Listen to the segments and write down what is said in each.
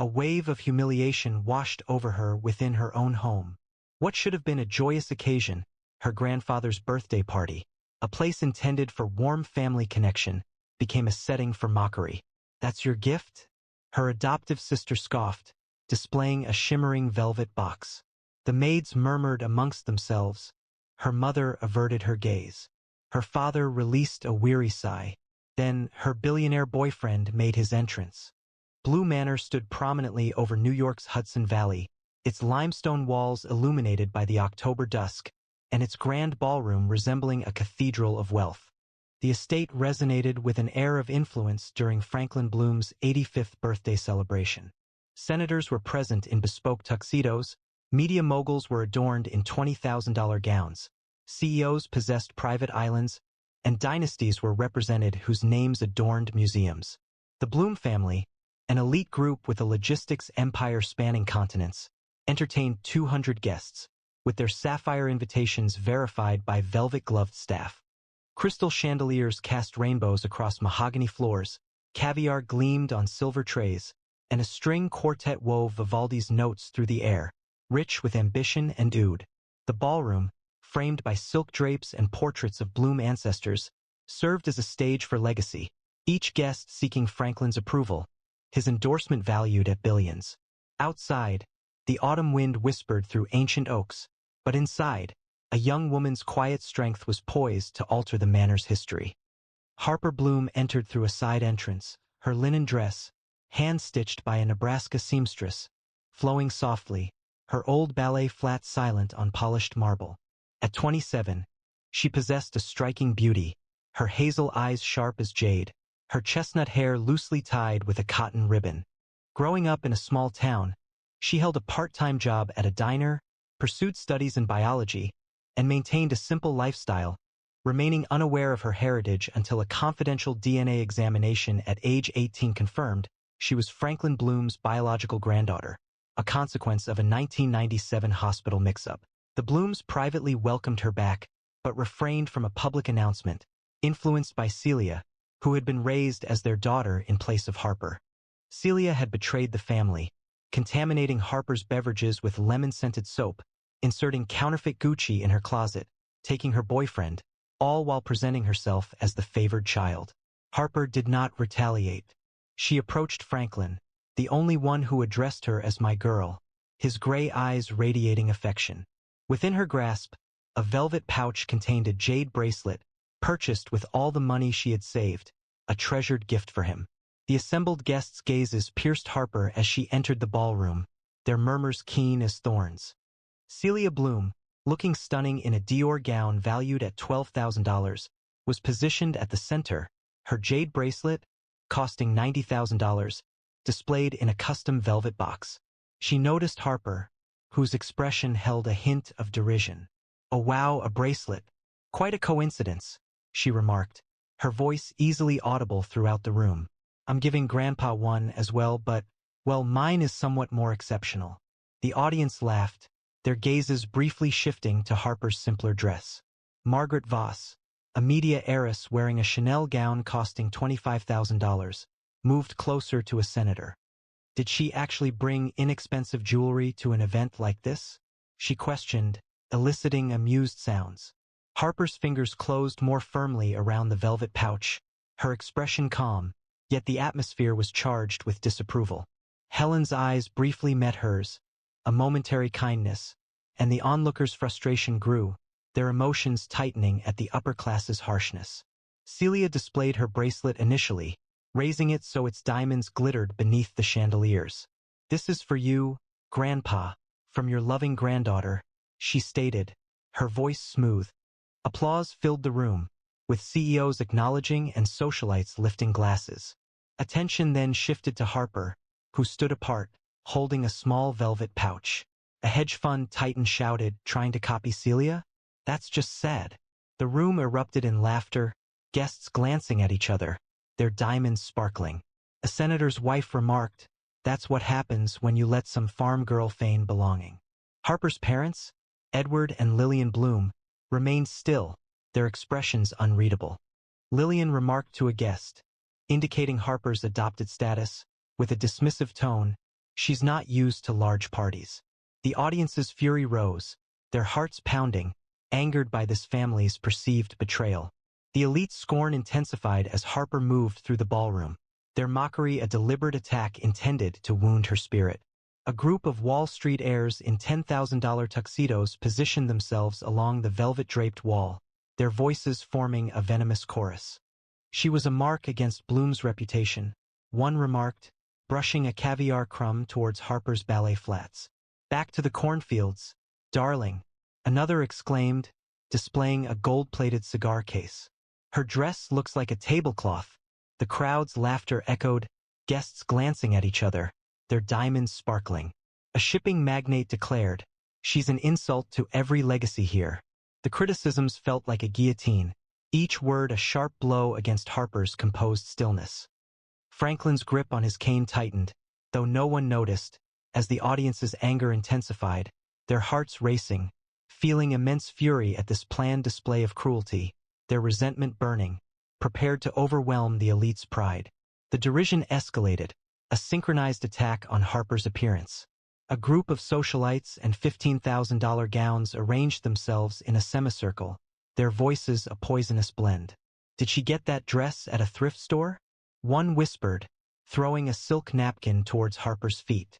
A wave of humiliation washed over her within her own home. What should have been a joyous occasion, her grandfather's birthday party, a place intended for warm family connection, became a setting for mockery. "That's your gift?" Her adoptive sister scoffed, displaying a shimmering velvet box. The maids murmured amongst themselves. Her mother averted her gaze. Her father released a weary sigh. Then her billionaire boyfriend made his entrance. Blue Manor stood prominently over New York's Hudson Valley, its limestone walls illuminated by the October dusk, and its grand ballroom resembling a cathedral of wealth. The estate resonated with an air of influence during Franklin Bloom's 85th birthday celebration. Senators were present in bespoke tuxedos, media moguls were adorned in $20,000 gowns, CEOs possessed private islands, and dynasties were represented whose names adorned museums. The Bloom family, an elite group with a logistics empire spanning continents, entertained 200 guests, with their sapphire invitations verified by velvet-gloved staff. Crystal chandeliers cast rainbows across mahogany floors, caviar gleamed on silver trays, and a string quartet wove Vivaldi's notes through the air, rich with ambition and oud. The ballroom, framed by silk drapes and portraits of Bloom ancestors, served as a stage for legacy, each guest seeking Franklin's approval, his endorsement valued at billions. Outside, the autumn wind whispered through ancient oaks, but inside, a young woman's quiet strength was poised to alter the manor's history. Harper Bloom entered through a side entrance, her linen dress, hand-stitched by a Nebraska seamstress, flowing softly, her old ballet flat silent on polished marble. At 27, she possessed a striking beauty, her hazel eyes sharp as jade, her chestnut hair loosely tied with a cotton ribbon. Growing up in a small town, she held a part-time job at a diner, pursued studies in biology, and maintained a simple lifestyle, remaining unaware of her heritage until a confidential DNA examination at age 18 confirmed she was Franklin Bloom's biological granddaughter, a consequence of a 1997 hospital mix-up. The Blooms privately welcomed her back, but refrained from a public announcement, influenced by Celia, who had been raised as their daughter in place of Harper. Celia had betrayed the family, contaminating Harper's beverages with lemon-scented soap, inserting counterfeit Gucci in her closet, taking her boyfriend, all while presenting herself as the favored child. Harper did not retaliate. She approached Franklin, the only one who addressed her as my girl, his gray eyes radiating affection. Within her grasp, a velvet pouch contained a jade bracelet, purchased with all the money she had saved, a treasured gift for him. The assembled guests' gazes pierced Harper as she entered the ballroom, their murmurs keen as thorns. Celia Bloom, looking stunning in a Dior gown valued at $12,000, was positioned at the center, her jade bracelet, costing $90,000, displayed in a custom velvet box. She noticed Harper, whose expression held a hint of derision. "Oh wow, a bracelet. Quite a coincidence," she remarked, her voice easily audible throughout the room. "I'm giving Grandpa one as well, but, well, mine is somewhat more exceptional." The audience laughed, their gazes briefly shifting to Harper's simpler dress. Margaret Voss, a media heiress wearing a Chanel gown costing $25,000, moved closer to a senator. Did she actually bring inexpensive jewelry to an event like this? She questioned, eliciting amused sounds. Harper's fingers closed more firmly around the velvet pouch, her expression calm, yet the atmosphere was charged with disapproval. Helen's eyes briefly met hers, a momentary kindness, and the onlookers' frustration grew, their emotions tightening at the upper class's harshness. Celia displayed her bracelet initially, raising it so its diamonds glittered beneath the chandeliers. "This is for you, Grandpa, from your loving granddaughter," she stated, her voice smooth. Applause filled the room, with CEOs acknowledging and socialites lifting glasses. Attention then shifted to Harper, who stood apart, holding a small velvet pouch. A hedge fund titan shouted, trying to copy Celia? "That's just sad." The room erupted in laughter, guests glancing at each other, their diamonds sparkling. A senator's wife remarked, "That's what happens when you let some farm girl feign belonging." Harper's parents, Edward and Lillian Bloom, remained still, their expressions unreadable. Lillian remarked to a guest, indicating Harper's adopted status, with a dismissive tone, She's not used to large parties. The audience's fury rose, their hearts pounding, angered by this family's perceived betrayal. The elite's scorn intensified as Harper moved through the ballroom, their mockery a deliberate attack intended to wound her spirit. A group of Wall Street heirs in $10,000 tuxedos positioned themselves along the velvet-draped wall, their voices forming a venomous chorus. She was a mark against Bloom's reputation, one remarked, brushing a caviar crumb towards Harper's ballet flats. Back to the cornfields, darling, another exclaimed, displaying a gold-plated cigar case. Her dress looks like a tablecloth. The crowd's laughter echoed, guests glancing at each other, their diamonds sparkling. A shipping magnate declared, she's an insult to every legacy here. The criticisms felt like a guillotine, each word a sharp blow against Harper's composed stillness. Franklin's grip on his cane tightened, though no one noticed, as the audience's anger intensified, their hearts racing, feeling immense fury at this planned display of cruelty, their resentment burning, prepared to overwhelm the elite's pride. The derision escalated, a synchronized attack on Harper's appearance. A group of socialites and $15,000 gowns arranged themselves in a semicircle, their voices a poisonous blend. Did she get that dress at a thrift store? One whispered, throwing a silk napkin towards Harper's feet.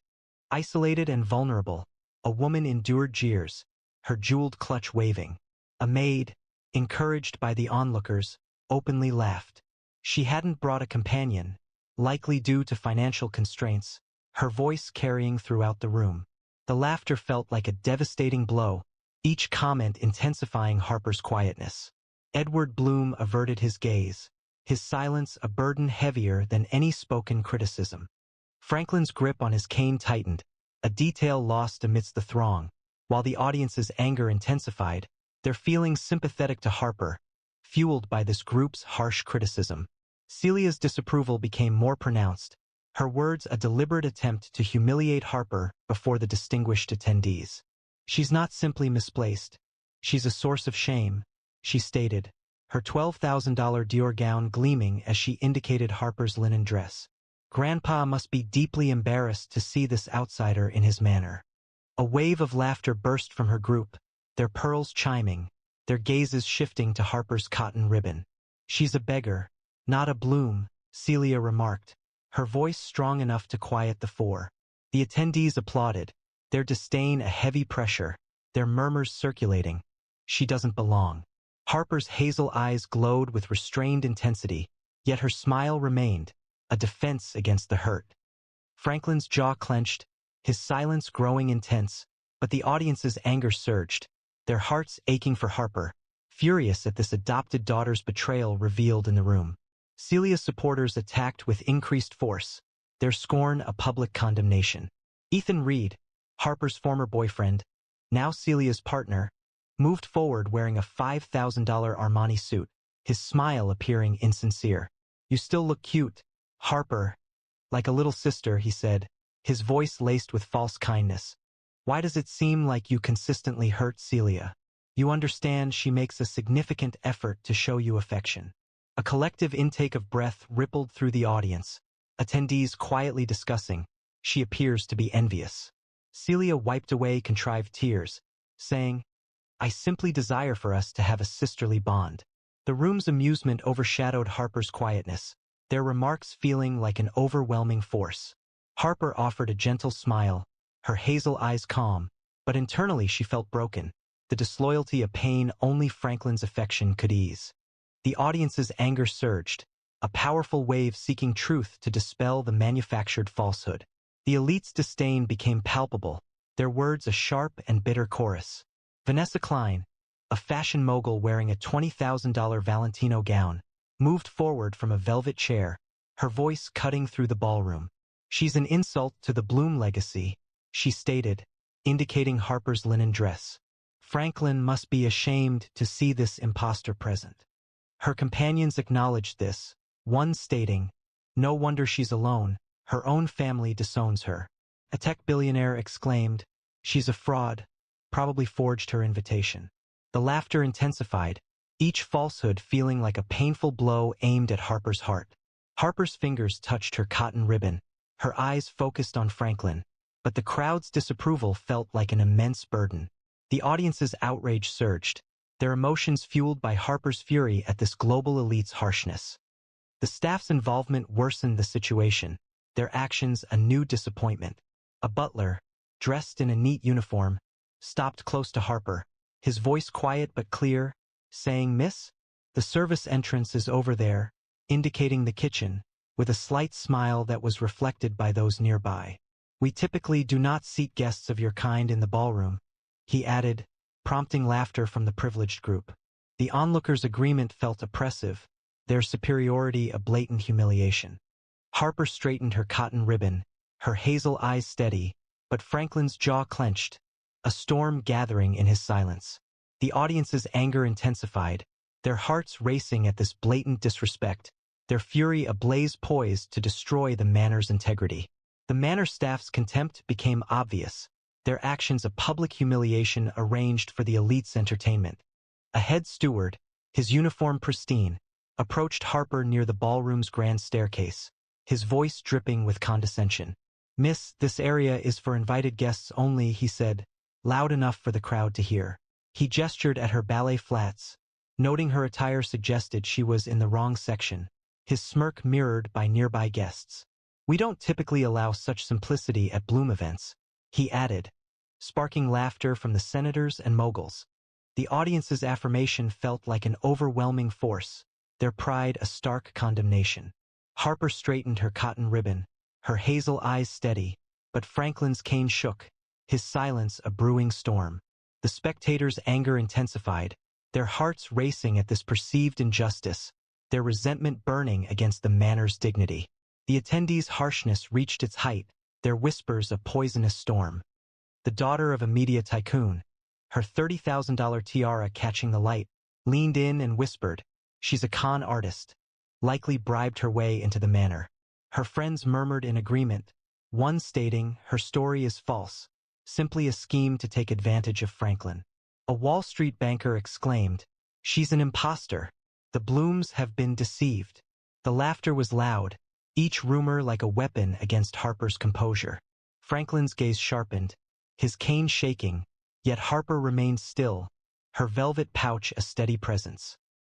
Isolated and vulnerable, a woman endured jeers, her jeweled clutch waving. A maid, encouraged by the onlookers, openly laughed. She hadn't brought a companion, likely due to financial constraints, her voice carrying throughout the room. The laughter felt like a devastating blow, each comment intensifying Harper's quietness. Edward Bloom averted his gaze, his silence a burden heavier than any spoken criticism. Franklin's grip on his cane tightened, a detail lost amidst the throng, while the audience's anger intensified, their feelings sympathetic to Harper, fueled by this group's harsh criticism. Celia's disapproval became more pronounced, her words a deliberate attempt to humiliate Harper before the distinguished attendees. She's not simply misplaced. She's a source of shame, she stated, her $12,000 Dior gown gleaming as she indicated Harper's linen dress. Grandpa must be deeply embarrassed to see this outsider in his manner. A wave of laughter burst from her group, their pearls chiming, their gazes shifting to Harper's cotton ribbon. She's a beggar, not a Bloom, Celia remarked, her voice strong enough to quiet the four. The attendees applauded, their disdain a heavy pressure, their murmurs circulating. She doesn't belong. Harper's hazel eyes glowed with restrained intensity, yet her smile remained, a defense against the hurt. Franklin's jaw clenched, his silence growing intense, but the audience's anger surged, their hearts aching for Harper, furious at this adopted daughter's betrayal revealed in the room. Celia's supporters attacked with increased force, their scorn a public condemnation. Ethan Reed, Harper's former boyfriend, now Celia's partner, moved forward wearing a $5,000 Armani suit, his smile appearing insincere. "You still look cute, Harper. Like a little sister," he said, his voice laced with false kindness. "Why does it seem like you consistently hurt Celia? You understand she makes a significant effort to show you affection." A collective intake of breath rippled through the audience, attendees quietly discussing, "She appears to be envious." Celia wiped away contrived tears, saying, "I simply desire for us to have a sisterly bond." The room's amusement overshadowed Harper's quietness, their remarks feeling like an overwhelming force. Harper offered a gentle smile, her hazel eyes calm, but internally she felt broken, the disloyalty a pain only Franklin's affection could ease. The audience's anger surged, a powerful wave seeking truth to dispel the manufactured falsehood. The elite's disdain became palpable, their words a sharp and bitter chorus. Vanessa Klein, a fashion mogul wearing a $20,000 Valentino gown, moved forward from a velvet chair, her voice cutting through the ballroom. "She's an insult to the Bloom legacy," she stated, indicating Harper's linen dress. Franklin must be ashamed to see this imposter present. Her companions acknowledged this, one stating, "No wonder she's alone, her own family disowns her." A tech billionaire exclaimed, "She's a fraud, probably forged her invitation." The laughter intensified, each falsehood feeling like a painful blow aimed at Harper's heart. Harper's fingers touched her cotton ribbon, her eyes focused on Franklin, but the crowd's disapproval felt like an immense burden. The audience's outrage surged, their emotions fueled by Harper's fury at this global elite's harshness. The staff's involvement worsened the situation, their actions a new disappointment. A butler, dressed in a neat uniform, stopped close to Harper, his voice quiet but clear, saying, "Miss, the service entrance is over there," indicating the kitchen, with a slight smile that was reflected by those nearby. "We typically do not seat guests of your kind in the ballroom," he added, prompting laughter from the privileged group. The onlookers' agreement felt oppressive, their superiority a blatant humiliation. Harper straightened her cotton ribbon, her hazel eyes steady, but Franklin's jaw clenched, a storm gathering in his silence. The audience's anger intensified, their hearts racing at this blatant disrespect, their fury ablaze poised to destroy the manor's integrity. The manor staff's contempt became obvious, their actions a public humiliation arranged for the elite's entertainment. A head steward, his uniform pristine, approached Harper near the ballroom's grand staircase, his voice dripping with condescension. "Miss, this area is for invited guests only," he said, loud enough for the crowd to hear. He gestured at her ballet flats, noting her attire suggested she was in the wrong section, his smirk mirrored by nearby guests. "We don't typically allow such simplicity at Bloom events," he added, sparking laughter from the senators and moguls. The audience's affirmation felt like an overwhelming force, their pride a stark condemnation. Harper straightened her cotton ribbon, her hazel eyes steady, but Franklin's cane shook, his silence a brewing storm. The spectators' anger intensified, their hearts racing at this perceived injustice, their resentment burning against the manor's dignity. The attendees' harshness reached its height, their whispers a poisonous storm. The daughter of a media tycoon, her $30,000 tiara catching the light, leaned in and whispered, "She's a con artist," likely bribed her way into the manor. Her friends murmured in agreement, one stating her story is false, simply a scheme to take advantage of Franklin. A Wall Street banker exclaimed, "She's an imposter. The Blooms have been deceived." The laughter was loud, each rumor like a weapon against Harper's composure. Franklin's gaze sharpened, his cane shaking, yet Harper remained still, her velvet pouch a steady presence.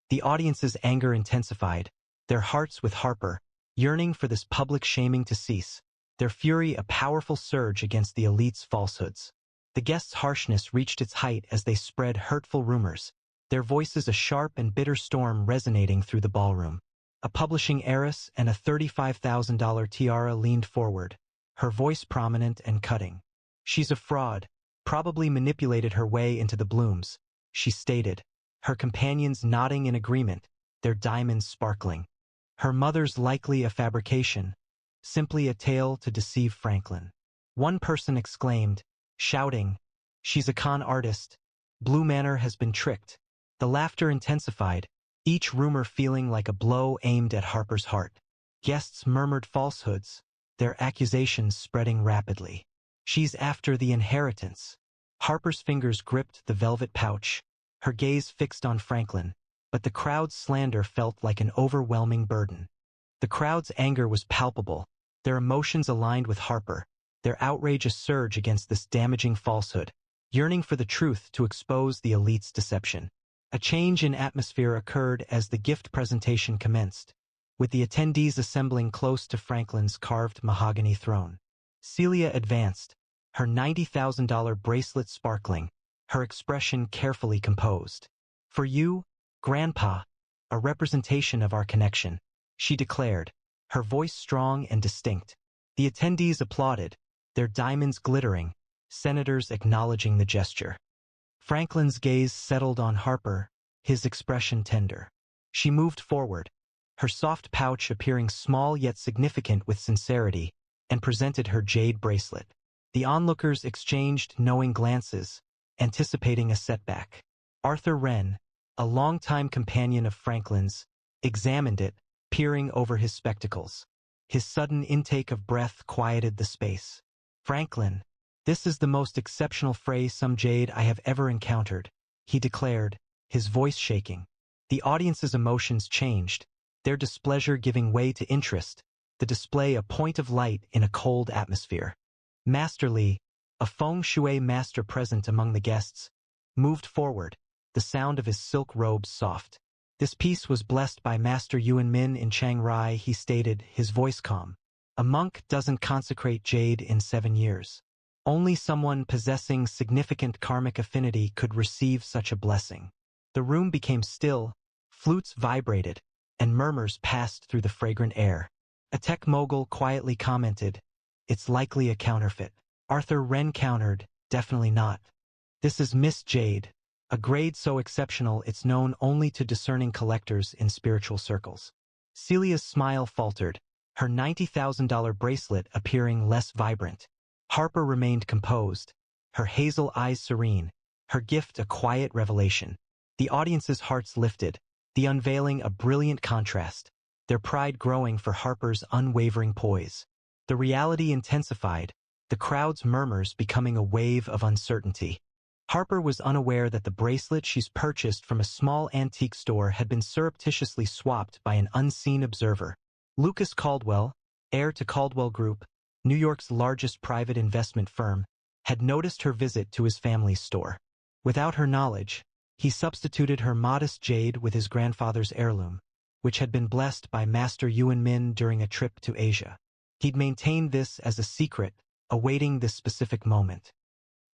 The audience's anger intensified, their hearts with Harper, yearning for this public shaming to cease, their fury a powerful surge against the elite's falsehoods. The guests' harshness reached its height as they spread hurtful rumors, their voices a sharp and bitter storm resonating through the ballroom. A publishing heiress and a $35,000 tiara leaned forward, her voice prominent and cutting. "She's a fraud, probably manipulated her way into the Blooms," she stated, her companions nodding in agreement, their diamonds sparkling. "Her mother's likely a fabrication, simply a tale to deceive Franklin." One person exclaimed, shouting, "She's a con artist. Blue Manor has been tricked." The laughter intensified, each rumor feeling like a blow aimed at Harper's heart. Guests murmured falsehoods, their accusations spreading rapidly. "She's after the inheritance." Harper's fingers gripped the velvet pouch, her gaze fixed on Franklin, but the crowd's slander felt like an overwhelming burden. The crowd's anger was palpable, their emotions aligned with Harper, their outrage a surge against this damaging falsehood, yearning for the truth to expose the elite's deception. A change in atmosphere occurred as the gift presentation commenced, with the attendees assembling close to Franklin's carved mahogany throne. Celia advanced, her $90,000 bracelet sparkling, her expression carefully composed. "For you, Grandpa, a representation of our connection," she declared, her voice strong and distinct. The attendees applauded, their diamonds glittering, senators acknowledging the gesture. Franklin's gaze settled on Harper, his expression tender. She moved forward, her soft pouch appearing small yet significant with sincerity, and presented her jade bracelet. The onlookers exchanged knowing glances, anticipating a setback. Arthur Wren, a longtime companion of Franklin's, examined it, peering over his spectacles. His sudden intake of breath quieted the space. "Franklin, this is the most exceptional some jade I have ever encountered," he declared, his voice shaking. The audience's emotions changed, their displeasure giving way to interest, the display a point of light in a cold atmosphere. Masterly, a feng shui master present among the guests, moved forward, the sound of his silk robes soft. This piece was blessed by Master Yuan Min in Chiang Rai, he stated, his voice calm. A monk doesn't consecrate jade in 7 years. Only someone possessing significant karmic affinity could receive such a blessing. The room became still, flutes vibrated, and murmurs passed through the fragrant air. A tech mogul quietly commented, "It's likely a counterfeit." Arthur Wren countered, "Definitely not. This is Miss Jade, a grade so exceptional it's known only to discerning collectors in spiritual circles." Celia's smile faltered, her $90,000 bracelet appearing less vibrant. Harper remained composed, her hazel eyes serene, her gift a quiet revelation. The audience's hearts lifted, the unveiling a brilliant contrast, their pride growing for Harper's unwavering poise. The reality intensified, the crowd's murmurs becoming a wave of uncertainty. Harper was unaware that the bracelet she's purchased from a small antique store had been surreptitiously swapped by an unseen observer. Lucas Caldwell, heir to Caldwell Group, New York's largest private investment firm, had noticed her visit to his family's store. Without her knowledge, he substituted her modest jade with his grandfather's heirloom, which had been blessed by Master Yuan Min during a trip to Asia. He'd maintained this as a secret, awaiting this specific moment.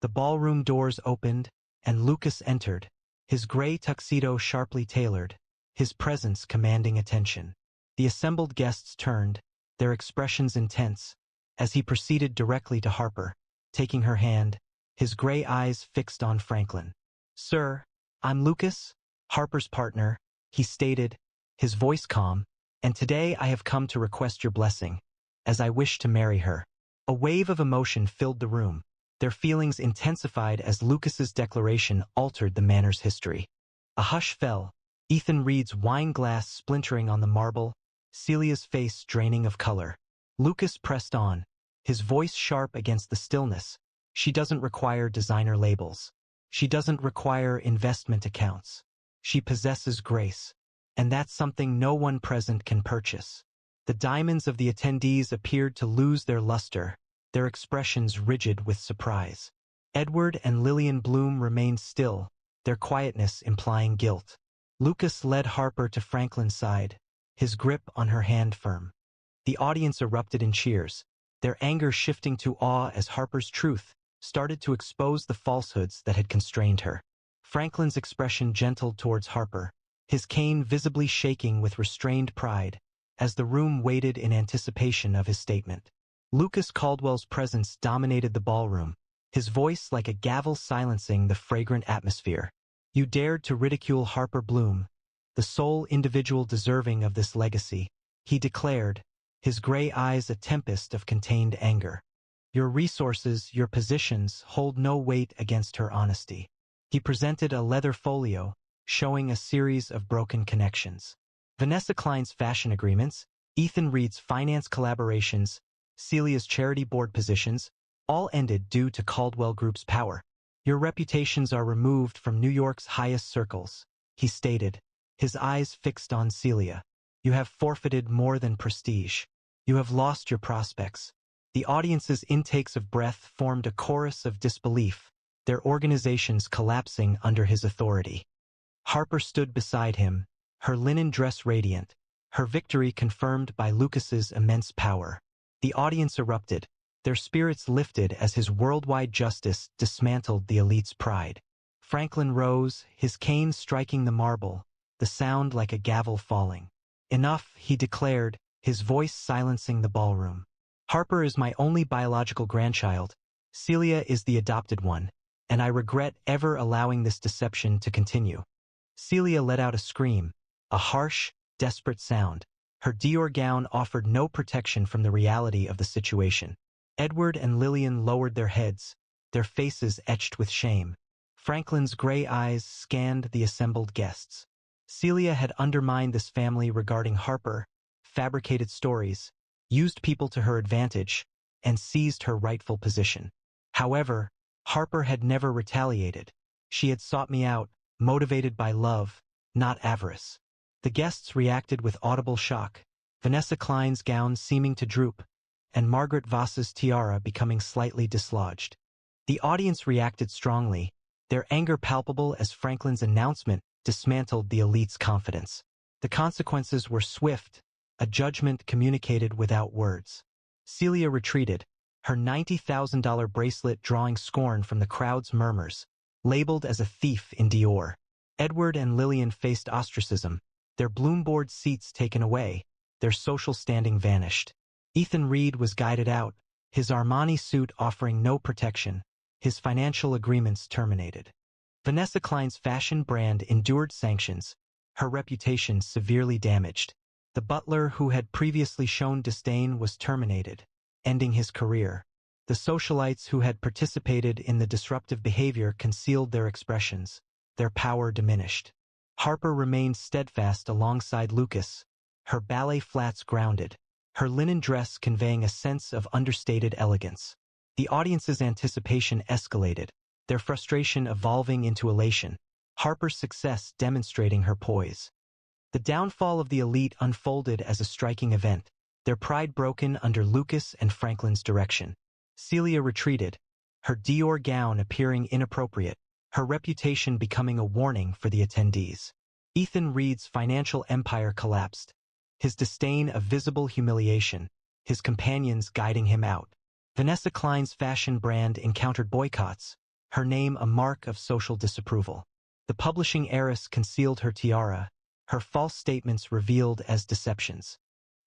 The ballroom doors opened, and Lucas entered, his gray tuxedo sharply tailored, his presence commanding attention. The assembled guests turned, their expressions intense, as he proceeded directly to Harper, taking her hand, his gray eyes fixed on Franklin. "Sir, I'm Lucas, Harper's partner," he stated, his voice calm, "and today I have come to request your blessing, as I wish to marry her." A wave of emotion filled the room, their feelings intensified as Lucas's declaration altered the manor's history. A hush fell, Ethan Reed's wine glass splintering on the marble, Celia's face draining of color. Lucas pressed on, his voice sharp against the stillness. "She doesn't require designer labels. She doesn't require investment accounts. She possesses grace. And that's something no one present can purchase." The diamonds of the attendees appeared to lose their luster, their expressions rigid with surprise. Edward and Lillian Bloom remained still, their quietness implying guilt. Lucas led Harper to Franklin's side, his grip on her hand firm. The audience erupted in cheers, their anger shifting to awe as Harper's truth started to expose the falsehoods that had constrained her. Franklin's expression gentled towards Harper, his cane visibly shaking with restrained pride, as the room waited in anticipation of his statement. Lucas Caldwell's presence dominated the ballroom, his voice like a gavel silencing the fragrant atmosphere. "You dared to ridicule Harper Bloom, the sole individual deserving of this legacy," he declared, his gray eyes a tempest of contained anger. "Your resources, your positions, hold no weight against her honesty." He presented a leather folio, showing a series of broken connections. Vanessa Klein's fashion agreements, Ethan Reed's finance collaborations, Celia's charity board positions, all ended due to Caldwell Group's power. "Your reputations are removed from New York's highest circles," he stated, his eyes fixed on Celia. "You have forfeited more than prestige. You have lost your prospects." The audience's intakes of breath formed a chorus of disbelief, their organizations collapsing under his authority. Harper stood beside him, her linen dress radiant, her victory confirmed by Lucas's immense power. The audience erupted, their spirits lifted as his worldwide justice dismantled the elite's pride. Franklin rose, his cane striking the marble, the sound like a gavel falling. "Enough," he declared, his voice silencing the ballroom. "Harper is my only biological grandchild. Celia is the adopted one, and I regret ever allowing this deception to continue." Celia let out a scream, a harsh, desperate sound. Her Dior gown offered no protection from the reality of the situation. Edward and Lillian lowered their heads, their faces etched with shame. Franklin's gray eyes scanned the assembled guests. Celia had undermined this family regarding Harper, fabricated stories, used people to her advantage, and seized her rightful position. However, Harper had never retaliated. She had sought me out, motivated by love, not avarice. The guests reacted with audible shock, Vanessa Klein's gown seeming to droop, and Margaret Voss's tiara becoming slightly dislodged. The audience reacted strongly, their anger palpable as Franklin's announcement dismantled the elite's confidence. The consequences were swift, a judgment communicated without words. Celia retreated, her $90,000 bracelet drawing scorn from the crowd's murmurs, labeled as a thief in Dior. Edward and Lillian faced ostracism, their Bloomboard seats taken away, their social standing vanished. Ethan Reed was guided out, his Armani suit offering no protection, his financial agreements terminated. Vanessa Klein's fashion brand endured sanctions, her reputation severely damaged. The butler who had previously shown disdain was terminated, ending his career. The socialites who had participated in the disruptive behavior concealed their expressions, their power diminished. Harper remained steadfast alongside Lucas, her ballet flats grounded, her linen dress conveying a sense of understated elegance. The audience's anticipation escalated, their frustration evolving into elation, Harper's success demonstrating her poise. The downfall of the elite unfolded as a striking event, their pride broken under Lucas and Franklin's direction. Celia retreated, her Dior gown appearing inappropriate, her reputation becoming a warning for the attendees. Ethan Reed's financial empire collapsed, his disdain a visible humiliation, his companions guiding him out. Vanessa Klein's fashion brand encountered boycotts, her name a mark of social disapproval. The publishing heiress concealed her tiara, her false statements revealed as deceptions.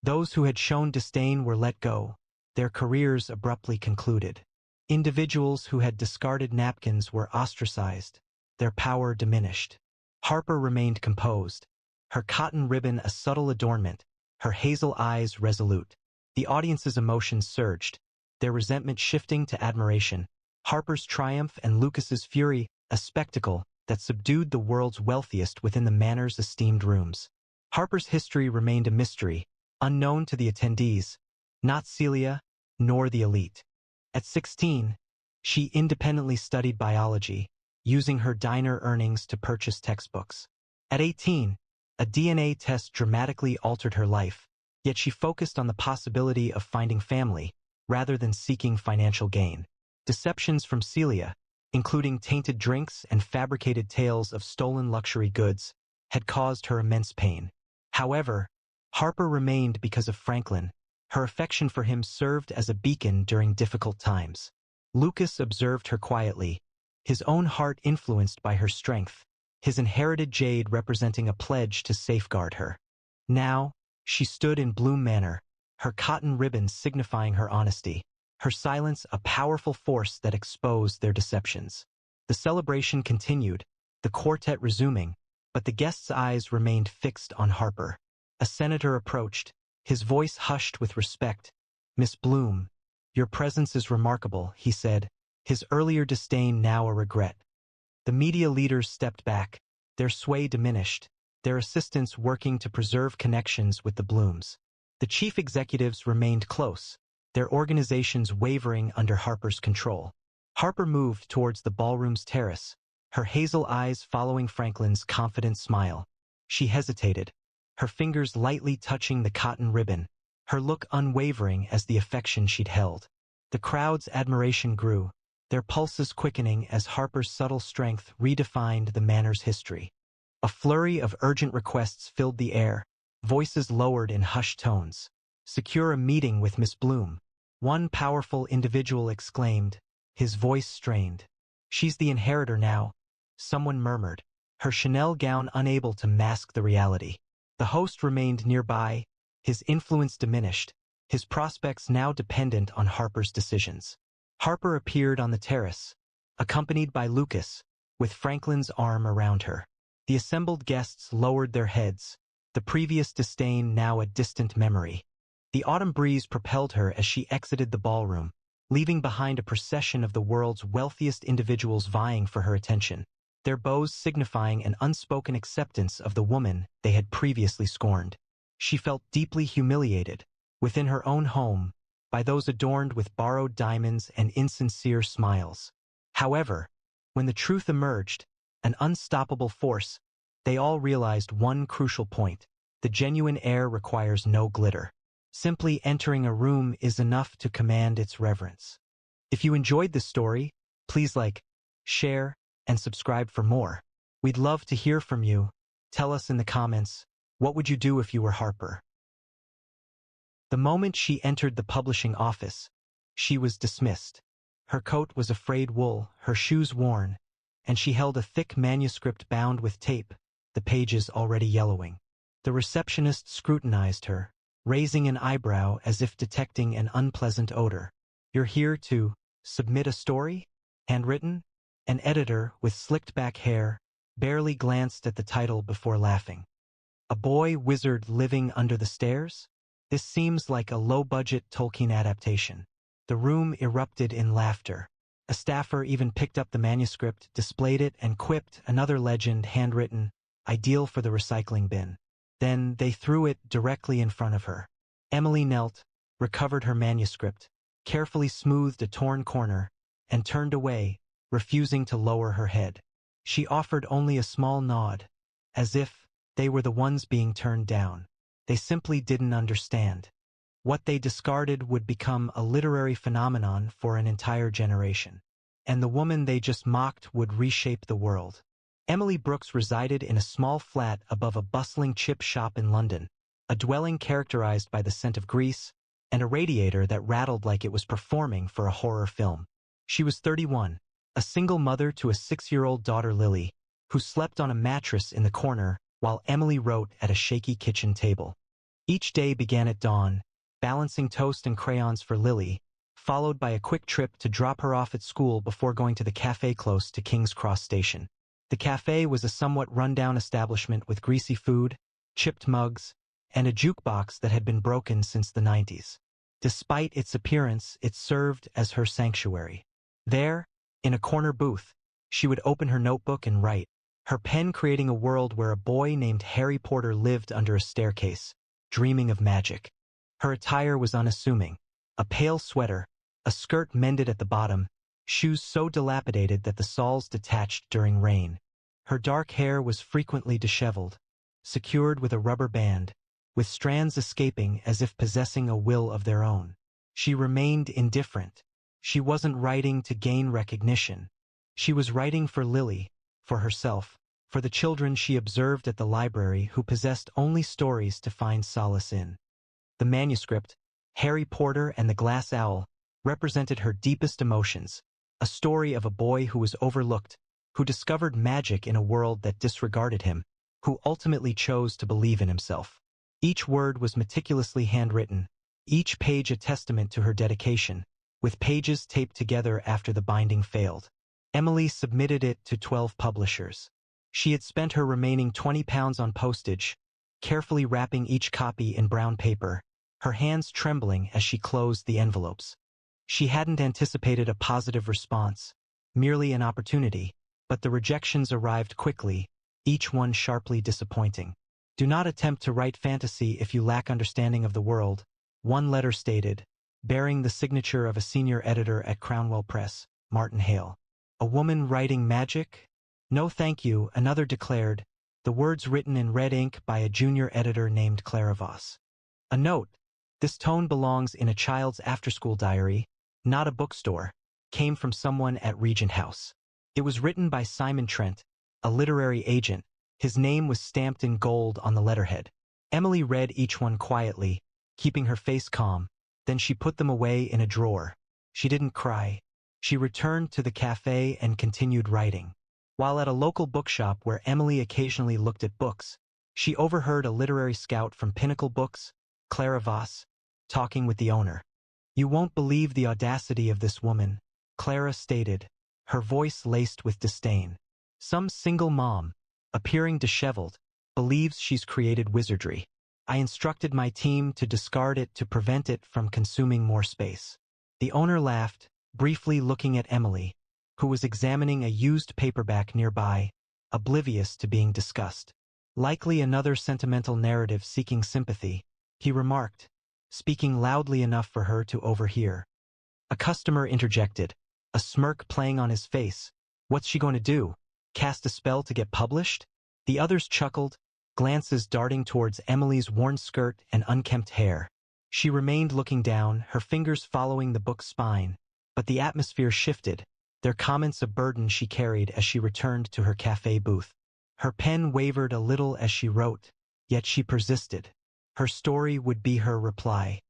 Those who had shown disdain were let go, their careers abruptly concluded. Individuals who had discarded napkins were ostracized, their power diminished. Harper remained composed, her cotton ribbon a subtle adornment, her hazel eyes resolute. The audience's emotions surged, their resentment shifting to admiration. Harper's triumph and Lucas's fury, a spectacle that subdued the world's wealthiest within the manor's esteemed rooms. Harper's history remained a mystery, unknown to the attendees, not Celia, nor the elite. At 16, she independently studied biology, using her diner earnings to purchase textbooks. At 18, a DNA test dramatically altered her life, yet she focused on the possibility of finding family, rather than seeking financial gain. Deceptions from Celia, including tainted drinks and fabricated tales of stolen luxury goods, had caused her immense pain. However, Harper remained because of Franklin. Her affection for him served as a beacon during difficult times. Lucas observed her quietly, his own heart influenced by her strength, his inherited jade representing a pledge to safeguard her. Now, she stood in Bloom Manor, her cotton ribbon signifying her honesty, her silence a powerful force that exposed their deceptions. The celebration continued, the quartet resuming, but the guests' eyes remained fixed on Harper. A senator approached, his voice hushed with respect. "Miss Bloom, your presence is remarkable," he said, his earlier disdain now a regret. The media leaders stepped back, their sway diminished, their assistants working to preserve connections with the Blooms. The chief executives remained close, their organizations wavering under Harper's control. Harper moved towards the ballroom's terrace, her hazel eyes following Franklin's confident smile. She hesitated, her fingers lightly touching the cotton ribbon, her look unwavering as the affection she'd held. The crowd's admiration grew, their pulses quickening as Harper's subtle strength redefined the manor's history. A flurry of urgent requests filled the air, voices lowered in hushed tones. "Secure a meeting with Miss Bloom," one powerful individual exclaimed, his voice strained. "She's the inheritor now," someone murmured, her Chanel gown unable to mask the reality. The host remained nearby, his influence diminished, his prospects now dependent on Harper's decisions. Harper appeared on the terrace, accompanied by Lucas, with Franklin's arm around her. The assembled guests lowered their heads, the previous disdain now a distant memory. The autumn breeze propelled her as she exited the ballroom, leaving behind a procession of the world's wealthiest individuals vying for her attention, their bows signifying an unspoken acceptance of the woman they had previously scorned. She felt deeply humiliated, within her own home, by those adorned with borrowed diamonds and insincere smiles. However, when the truth emerged, an unstoppable force, they all realized one crucial point. The genuine air requires no glitter. Simply entering a room is enough to command its reverence. If you enjoyed this story, please like, share, and subscribe for more. We'd love to hear from you. Tell us in the comments, what would you do if you were Harper? The moment she entered the publishing office, she was dismissed. Her coat was of frayed wool, her shoes worn, and she held a thick manuscript bound with tape, the pages already yellowing. The receptionist scrutinized her, raising an eyebrow as if detecting an unpleasant odor. "You're here to submit a story? Handwritten?" An editor with slicked-back hair barely glanced at the title before laughing. "A boy wizard living under the stairs? This seems like a low-budget Tolkien adaptation." The room erupted in laughter. A staffer even picked up the manuscript, displayed it, and quipped, "Another legend, handwritten, ideal for the recycling bin." Then they threw it directly in front of her. Emily knelt, recovered her manuscript, carefully smoothed a torn corner, and turned away, refusing to lower her head. She offered only a small nod, as if they were the ones being turned down. They simply didn't understand. What they discarded would become a literary phenomenon for an entire generation. And the woman they just mocked would reshape the world. Emily Brooks resided in a small flat above a bustling chip shop in London, a dwelling characterized by the scent of grease and a radiator that rattled like it was performing for a horror film. She was 31, a single mother to a 6-year-old daughter Lily, who slept on a mattress in the corner while Emily wrote at a shaky kitchen table. Each day began at dawn, balancing toast and crayons for Lily, followed by a quick trip to drop her off at school before going to the cafe close to King's Cross Station. The cafe was a somewhat run-down establishment with greasy food, chipped mugs, and a jukebox that had been broken since the 90s. Despite its appearance, it served as her sanctuary. There, in a corner booth, she would open her notebook and write, her pen creating a world where a boy named Harry Potter lived under a staircase, dreaming of magic. Her attire was unassuming, a pale sweater, a skirt mended at the bottom, shoes so dilapidated that the soles detached during rain. Her dark hair was frequently disheveled, secured with a rubber band, with strands escaping as if possessing a will of their own. She remained indifferent. She wasn't writing to gain recognition. She was writing for Lily, for herself, for the children she observed at the library who possessed only stories to find solace in. The manuscript, Harry Potter and the Glass Owl, represented her deepest emotions, a story of a boy who was overlooked, who discovered magic in a world that disregarded him, who ultimately chose to believe in himself. Each word was meticulously handwritten, each page a testament to her dedication, with pages taped together after the binding failed. Emily submitted it to 12 publishers. She had spent her remaining £20 on postage, carefully wrapping each copy in brown paper, her hands trembling as she closed the envelopes. She hadn't anticipated a positive response, merely an opportunity, but the rejections arrived quickly, each one sharply disappointing. "Do not attempt to write fantasy if you lack understanding of the world," one letter stated, bearing the signature of a senior editor at Crownwell Press, Martin Hale. "A woman writing magic? No thank you," another declared, the words written in red ink by a junior editor named Clara Voss. A note, "This tone belongs in a child's after-school diary, not a bookstore," came from someone at Regent House. It was written by Simon Trent, a literary agent. His name was stamped in gold on the letterhead. Emily read each one quietly, keeping her face calm. Then she put them away in a drawer. She didn't cry. She returned to the cafe and continued writing. While at a local bookshop where Emily occasionally looked at books, she overheard a literary scout from Pinnacle Books, Clara Voss, talking with the owner. "You won't believe the audacity of this woman," Clara stated, her voice laced with disdain. "Some single mom, appearing disheveled, believes she's created wizardry. I instructed my team to discard it to prevent it from consuming more space." The owner laughed, briefly looking at Emily, who was examining a used paperback nearby, oblivious to being discussed. "Likely another sentimental narrative seeking sympathy," he remarked, speaking loudly enough for her to overhear. A customer interjected, a smirk playing on his face. "What's she going to do? Cast a spell to get published?" The others chuckled, glances darting towards Emily's worn skirt and unkempt hair. She remained looking down, her fingers following the book's spine, but the atmosphere shifted, their comments a burden she carried as she returned to her cafe booth. Her pen wavered a little as she wrote, yet she persisted. Her story would be her reply.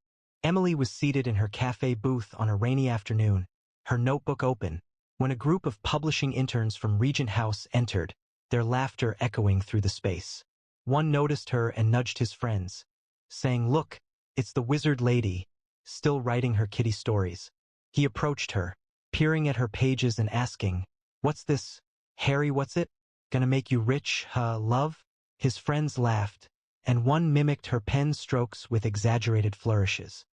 Emily was seated in her cafe booth on a rainy afternoon, her notebook open, when a group of publishing interns from Regent House entered, their laughter echoing through the space. One noticed her and nudged his friends, saying, "Look, it's the wizard lady, still writing her kitty stories." He approached her, peering at her pages and asking, "What's this? Harry, what's it? Gonna make you rich, huh, love?" His friends laughed, and one mimicked her pen strokes with exaggerated flourishes.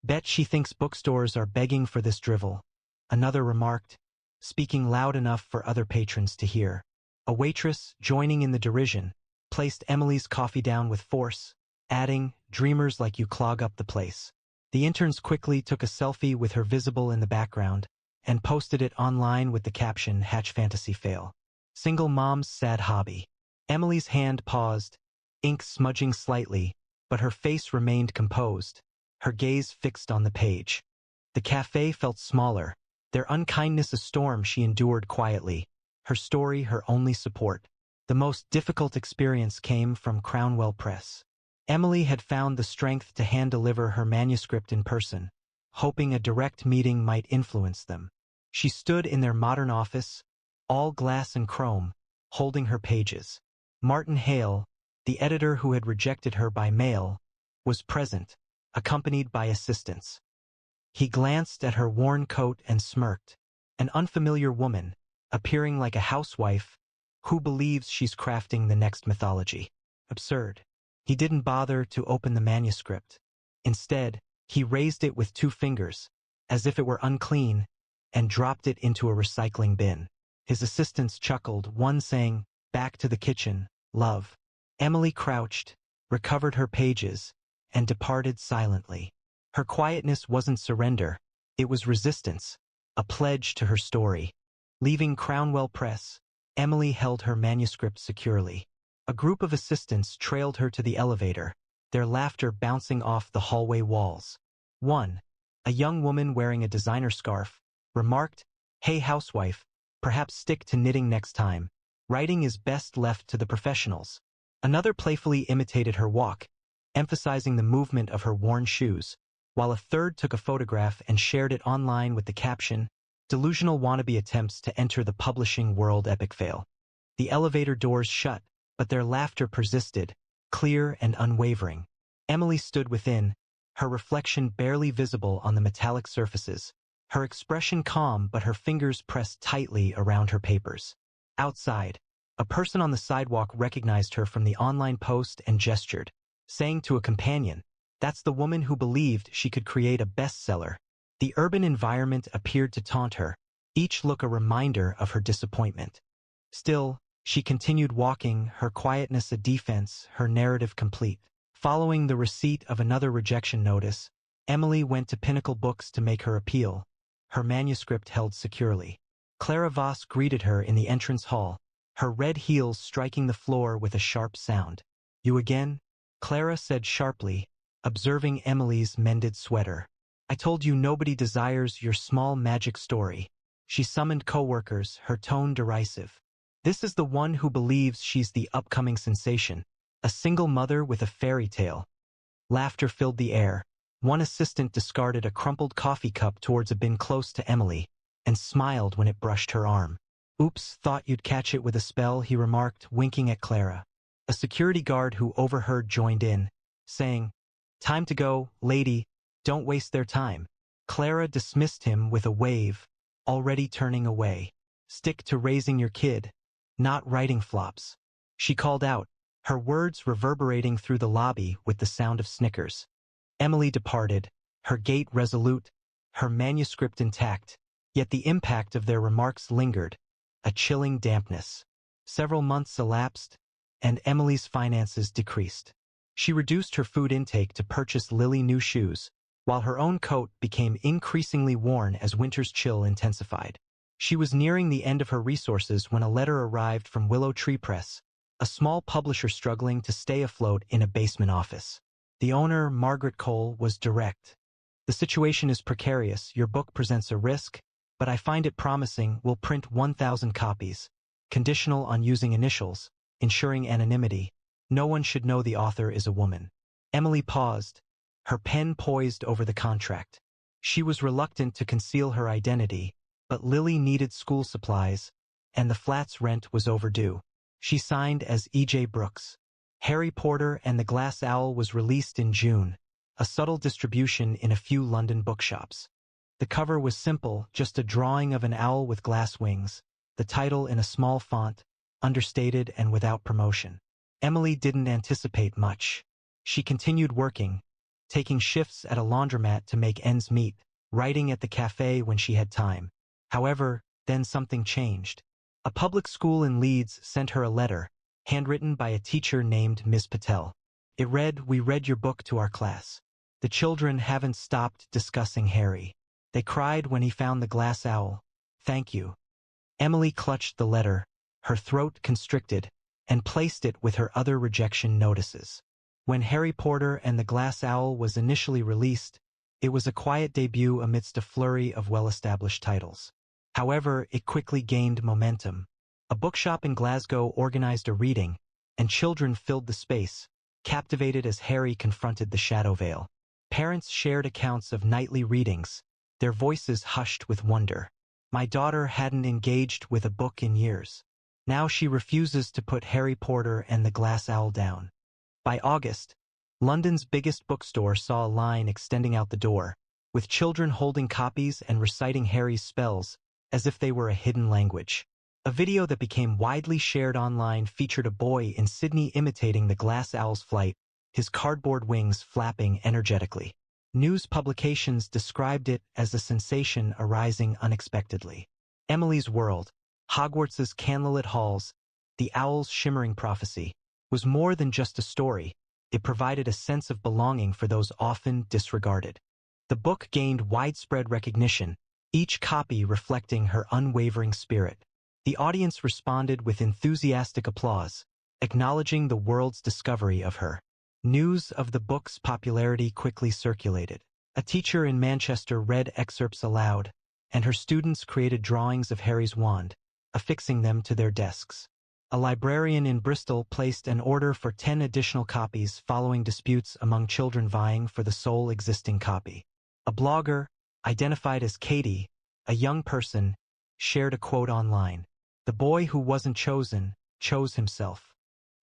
"Bet she thinks bookstores are begging for this drivel," another remarked, speaking loud enough for other patrons to hear. A waitress, joining in the derision, placed Emily's coffee down with force, adding, "Dreamers like you clog up the place." The interns quickly took a selfie with her visible in the background and posted it online with the caption, "Hatch fantasy fail. Single mom's sad hobby." Emily's hand paused, ink smudging slightly, but her face remained composed, her gaze fixed on the page. The cafe felt smaller, their unkindness a storm she endured quietly, her story her only support. The most difficult experience came from Crownwell Press. Emily had found the strength to hand-deliver her manuscript in person, hoping a direct meeting might influence them. She stood in their modern office, all glass and chrome, holding her pages. Martin Hale, the editor who had rejected her by mail, was present, accompanied by assistants. He glanced at her worn coat and smirked. An unfamiliar woman, appearing like a housewife, who believes she's crafting the next mythology. Absurd. He didn't bother to open the manuscript. Instead, he raised it with 2 fingers, as if it were unclean, and dropped it into a recycling bin. His assistants chuckled, one saying, "Back to the kitchen, love." Emily crouched, recovered her pages, and departed silently. Her quietness wasn't surrender, it was resistance, a pledge to her story. Leaving Crownwell Press, Emily held her manuscript securely. A group of assistants trailed her to the elevator, their laughter bouncing off the hallway walls. One, a young woman wearing a designer scarf, remarked, "Hey housewife, perhaps stick to knitting next time. Writing is best left to the professionals." Another playfully imitated her walk, emphasizing the movement of her worn shoes, while a third took a photograph and shared it online with the caption, "Delusional wannabe attempts to enter the publishing world epic fail." The elevator doors shut, but their laughter persisted, clear and unwavering. Emily stood within, her reflection barely visible on the metallic surfaces, her expression calm but her fingers pressed tightly around her papers. Outside, a person on the sidewalk recognized her from the online post and gestured, saying to a companion, "That's the woman who believed she could create a bestseller." The urban environment appeared to taunt her, each look a reminder of her disappointment. Still, she continued walking, her quietness a defense, her narrative complete. Following the receipt of another rejection notice, Emily went to Pinnacle Books to make her appeal, her manuscript held securely. Clara Voss greeted her in the entrance hall, her red heels striking the floor with a sharp sound. "You again?" Clara said sharply, observing Emily's mended sweater. "I told you nobody desires your small magic story." She summoned coworkers, her tone derisive. "This is the one who believes she's the upcoming sensation, a single mother with a fairy tale." Laughter filled the air. One assistant discarded a crumpled coffee cup towards a bin close to Emily, and smiled when it brushed her arm. "Oops, thought you'd catch it with a spell," he remarked, winking at Clara. A security guard who overheard joined in, saying, "Time to go, lady, don't waste their time." Clara dismissed him with a wave, already turning away. "Stick to raising your kid, not writing flops," she called out, her words reverberating through the lobby with the sound of snickers. Emily departed, her gait resolute, her manuscript intact, yet the impact of their remarks lingered, a chilling dampness. Several months elapsed, and Emily's finances decreased. She reduced her food intake to purchase Lily new shoes, while her own coat became increasingly worn as winter's chill intensified. She was nearing the end of her resources when a letter arrived from Willow Tree Press, a small publisher struggling to stay afloat in a basement office. The owner, Margaret Cole, was direct. "The situation is precarious. Your book presents a risk, but I find it promising. We'll print 1,000 copies. Conditional on using initials, ensuring anonymity. No one should know the author is a woman." Emily paused, her pen poised over the contract. She was reluctant to conceal her identity, but Lily needed school supplies, and the flat's rent was overdue. She signed as E.J. Brooks. Harry Potter and the Glass Owl was released in June, a subtle distribution in a few London bookshops. The cover was simple, just a drawing of an owl with glass wings, the title in a small font, understated and without promotion. Emily didn't anticipate much. She continued working, taking shifts at a laundromat to make ends meet, writing at the cafe when she had time. However, then something changed. A public school in Leeds sent her a letter, handwritten by a teacher named Ms. Patel. It read, "We read your book to our class. The children haven't stopped discussing Harry. They cried when he found the glass owl. Thank you." Emily clutched the letter, her throat constricted, and placed it with her other rejection notices. When Harry Potter and the Glass Owl was initially released, it was a quiet debut amidst a flurry of well-established titles. However, it quickly gained momentum. A bookshop in Glasgow organized a reading, and children filled the space, captivated as Harry confronted the Shadow Veil. Parents shared accounts of nightly readings, their voices hushed with wonder. "My daughter hadn't engaged with a book in years. Now she refuses to put Harry Potter and the Glass Owl down." By August, London's biggest bookstore saw a line extending out the door, with children holding copies and reciting Harry's spells as if they were a hidden language. A video that became widely shared online featured a boy in Sydney imitating the glass owl's flight, his cardboard wings flapping energetically. News publications described it as a sensation arising unexpectedly. Emily's World, Hogwarts's candlelit halls, the owl's shimmering prophecy, was more than just a story. It provided a sense of belonging for those often disregarded. The book gained widespread recognition, each copy reflecting her unwavering spirit. The audience responded with enthusiastic applause, acknowledging the world's discovery of her. News of the book's popularity quickly circulated. A teacher in Manchester read excerpts aloud, and her students created drawings of Harry's wand, affixing them to their desks. A librarian in Bristol placed an order for 10 additional copies following disputes among children vying for the sole existing copy. A blogger, identified as Katie, a young person, shared a quote online. "The boy who wasn't chosen, chose himself."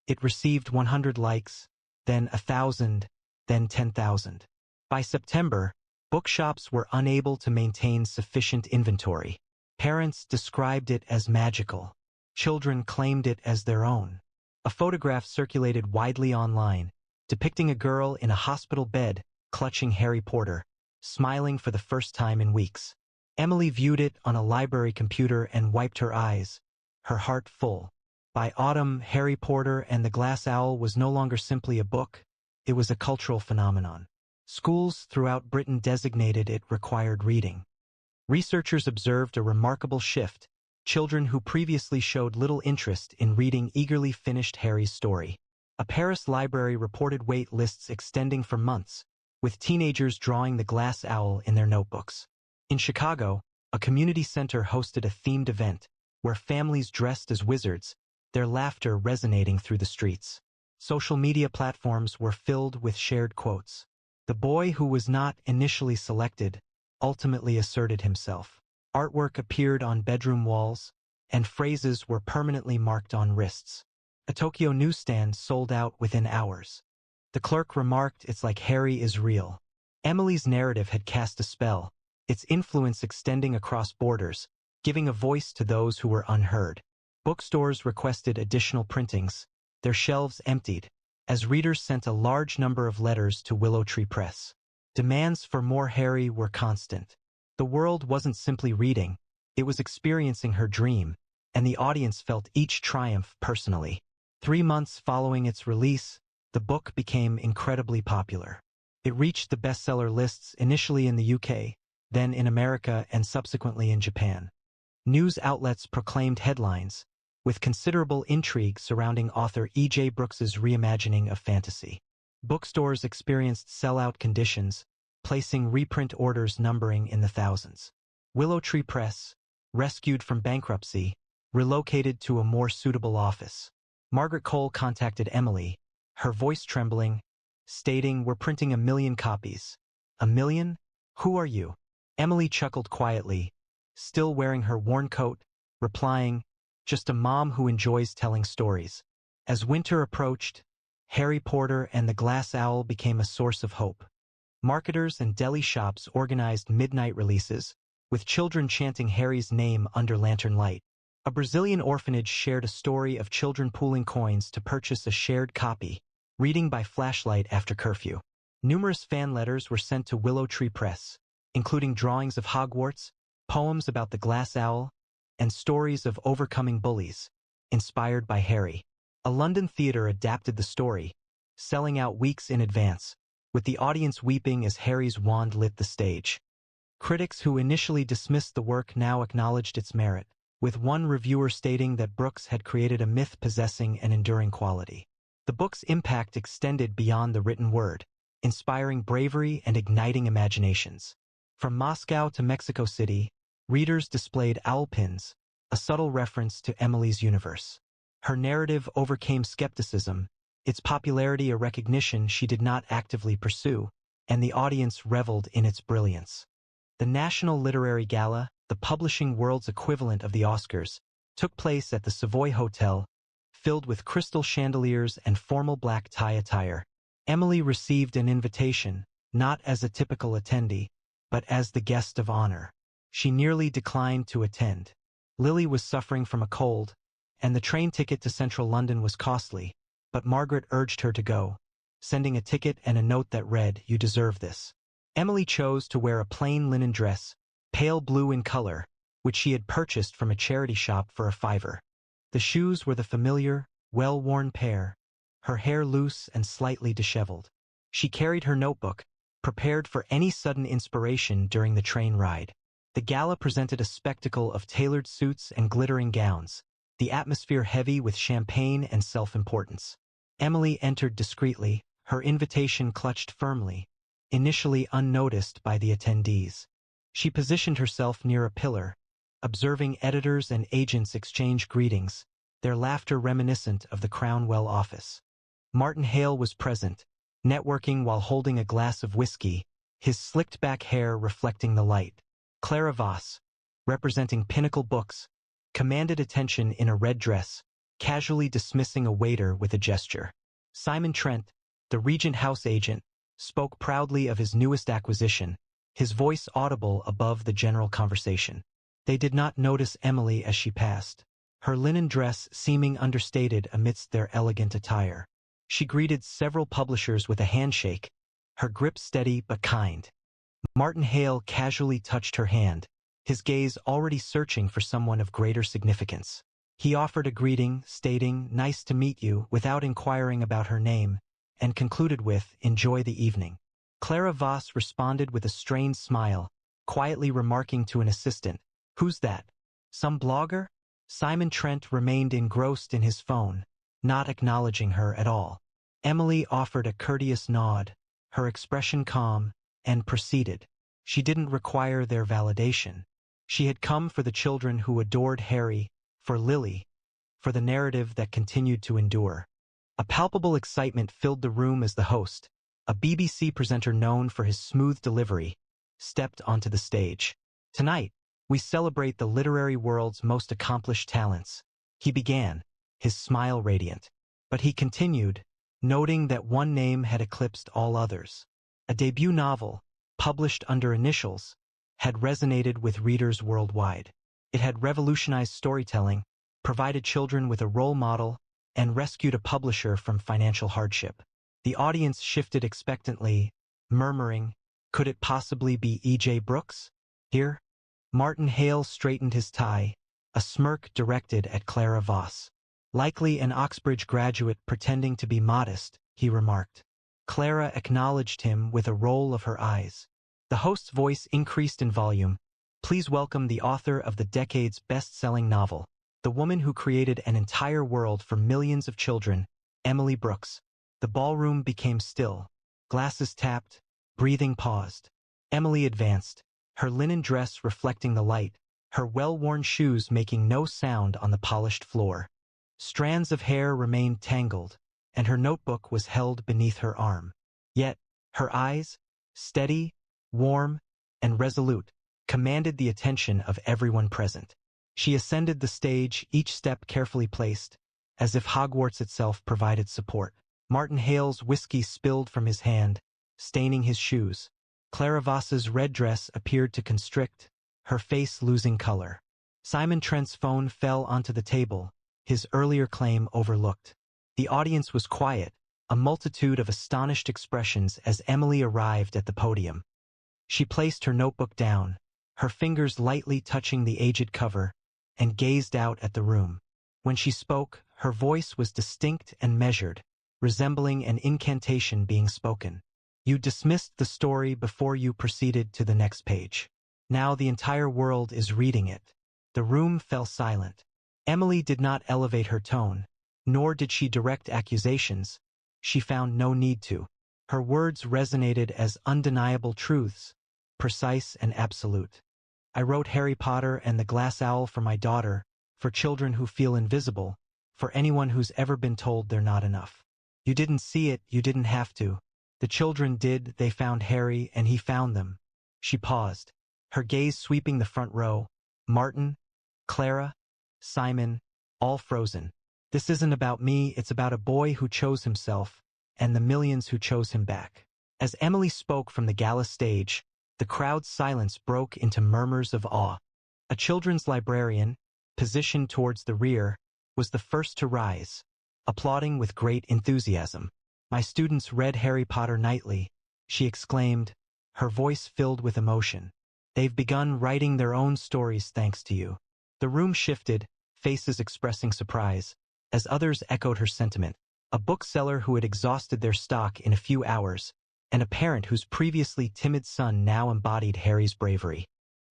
It received 100 likes, then 1,000, then 10,000. By September, bookshops were unable to maintain sufficient inventory. Parents described it as magical. Children claimed it as their own. A photograph circulated widely online, depicting a girl in a hospital bed, clutching Harry Potter, smiling for the first time in weeks. Emily viewed it on a library computer and wiped her eyes, her heart full. By autumn, Harry Potter and the Glass Owl was no longer simply a book, it was a cultural phenomenon. Schools throughout Britain designated it required reading. Researchers observed a remarkable shift. Children who previously showed little interest in reading eagerly finished Harry's story. A Paris library reported wait lists extending for months, with teenagers drawing the Glass Owl in their notebooks. In Chicago, a community center hosted a themed event, where families dressed as wizards, their laughter resonating through the streets. Social media platforms were filled with shared quotes. The boy who was not initially selected ultimately asserted himself. Artwork appeared on bedroom walls, and phrases were permanently marked on wrists. A Tokyo newsstand sold out within hours. The clerk remarked, "It's like Harry is real." Emily's narrative had cast a spell, its influence extending across borders, giving a voice to those who were unheard. Bookstores requested additional printings, their shelves emptied, as readers sent a large number of letters to Willow Tree Press. Demands for more Harry were constant. The world wasn't simply reading, it was experiencing her dream, and the audience felt each triumph personally. 3 months following its release, the book became incredibly popular. It reached the bestseller lists initially in the UK, then in America and subsequently in Japan. News outlets proclaimed headlines, with considerable intrigue surrounding author E.J. Brooks's reimagining of fantasy. Bookstores experienced sellout conditions, placing reprint orders numbering in the thousands. Willow Tree Press, rescued from bankruptcy, relocated to a more suitable office. Margaret Cole contacted Emily, her voice trembling, stating, "We're printing 1,000,000 copies." "A million? Who are you?" Emily chuckled quietly, still wearing her worn coat, replying, "Just a mom who enjoys telling stories." As winter approached, Harry Potter and the Glass Owl became a source of hope. Marketers and deli shops organized midnight releases, with children chanting Harry's name under lantern light. A Brazilian orphanage shared a story of children pooling coins to purchase a shared copy, reading by flashlight after curfew. Numerous fan letters were sent to Willow Tree Press, including drawings of Hogwarts, poems about the Glass Owl, and stories of overcoming bullies, inspired by Harry. A London theater adapted the story, selling out weeks in advance, with the audience weeping as Harry's wand lit the stage. Critics who initially dismissed the work now acknowledged its merit, with one reviewer stating that Brooks had created a myth possessing an enduring quality. The book's impact extended beyond the written word, inspiring bravery and igniting imaginations. From Moscow to Mexico City, readers displayed owl pins, a subtle reference to Emily's universe. Her narrative overcame skepticism, its popularity a recognition she did not actively pursue, and the audience reveled in its brilliance. The National Literary Gala, the publishing world's equivalent of the Oscars, took place at the Savoy Hotel, filled with crystal chandeliers and formal black tie attire. Emily received an invitation, not as a typical attendee, but as the guest of honor. She nearly declined to attend. Lily was suffering from a cold, and the train ticket to central London was costly, but Margaret urged her to go, sending a ticket and a note that read, "You deserve this." Emily chose to wear a plain linen dress, pale blue in color, which she had purchased from a charity shop for a $5. The shoes were the familiar, well-worn pair, her hair loose and slightly disheveled. She carried her notebook, prepared for any sudden inspiration during the train ride. The gala presented a spectacle of tailored suits and glittering gowns, the atmosphere heavy with champagne and self-importance. Emily entered discreetly, her invitation clutched firmly, initially unnoticed by the attendees. She positioned herself near a pillar, observing editors and agents exchange greetings, their laughter reminiscent of the Crownwell office. Martin Hale was present, networking while holding a glass of whiskey, his slicked-back hair reflecting the light. Clara Voss, representing Pinnacle Books, commanded attention in a red dress, casually dismissing a waiter with a gesture. Simon Trent, the Regent House agent, spoke proudly of his newest acquisition, his voice audible above the general conversation. They did not notice Emily as she passed, her linen dress seeming understated amidst their elegant attire. She greeted several publishers with a handshake, her grip steady but kind. Martin Hale casually touched her hand, his gaze already searching for someone of greater significance. He offered a greeting, stating, "Nice to meet you," without inquiring about her name, and concluded with, "Enjoy the evening." Clara Voss responded with a strained smile, quietly remarking to an assistant, "Who's that? Some blogger?" Simon Trent remained engrossed in his phone, not acknowledging her at all. Emily offered a courteous nod, her expression calm, and proceeded. She didn't require their validation. She had come for the children who adored Harry, for Lily, for the narrative that continued to endure. A palpable excitement filled the room as the host, a BBC presenter known for his smooth delivery, stepped onto the stage. "Tonight, we celebrate the literary world's most accomplished talents," he began, his smile radiant. But he continued, noting that one name had eclipsed all others. A debut novel, published under initials, had resonated with readers worldwide. It had revolutionized storytelling, provided children with a role model, and rescued a publisher from financial hardship. The audience shifted expectantly, murmuring, "Could it possibly be E.J. Brooks? Here?" Martin Hale straightened his tie, a smirk directed at Clara Voss. "Likely an Oxbridge graduate pretending to be modest," he remarked. Clara acknowledged him with a roll of her eyes. The host's voice increased in volume. "Please welcome the author of the decade's best-selling novel, the woman who created an entire world for millions of children, Emily Brooks. The ballroom became still. Glasses tapped, breathing paused. Emily advanced, her linen dress reflecting the light, her well-worn shoes making no sound on the polished floor. Strands of hair remained tangled, and her notebook was held beneath her arm. Yet, her eyes, steady, warm, and resolute, commanded the attention of everyone present. She ascended the stage, each step carefully placed, as if Hogwarts itself provided support. Martin Hale's whiskey spilled from his hand, staining his shoes. Clara Voss's red dress appeared to constrict, her face losing color. Simon Trent's phone fell onto the table, his earlier claim overlooked. The audience was quiet, a multitude of astonished expressions as Emily arrived at the podium. She placed her notebook down, her fingers lightly touching the aged cover, and gazed out at the room. When she spoke, her voice was distinct and measured, resembling an incantation being spoken. You dismissed the story before you proceeded to the next page. Now the entire world is reading it. The room fell silent. Emily did not elevate her tone, nor did she direct accusations. She found no need to. Her words resonated as undeniable truths, precise and absolute. I wrote Harry Potter and the Glass Owl for my daughter, for children who feel invisible, for anyone who's ever been told they're not enough. You didn't see it, you didn't have to. The children did, they found Harry and he found them. She paused, her gaze sweeping the front row. Martin, Clara, Simon, all frozen. This isn't about me, it's about a boy who chose himself, and the millions who chose him back. As Emily spoke from the gala stage, the crowd's silence broke into murmurs of awe. A children's librarian, positioned towards the rear, was the first to rise, applauding with great enthusiasm. My students read Harry Potter nightly, she exclaimed, her voice filled with emotion. They've begun writing their own stories thanks to you. The room shifted, faces expressing surprise, as others echoed her sentiment. A bookseller who had exhausted their stock in a few hours, and a parent whose previously timid son now embodied Harry's bravery.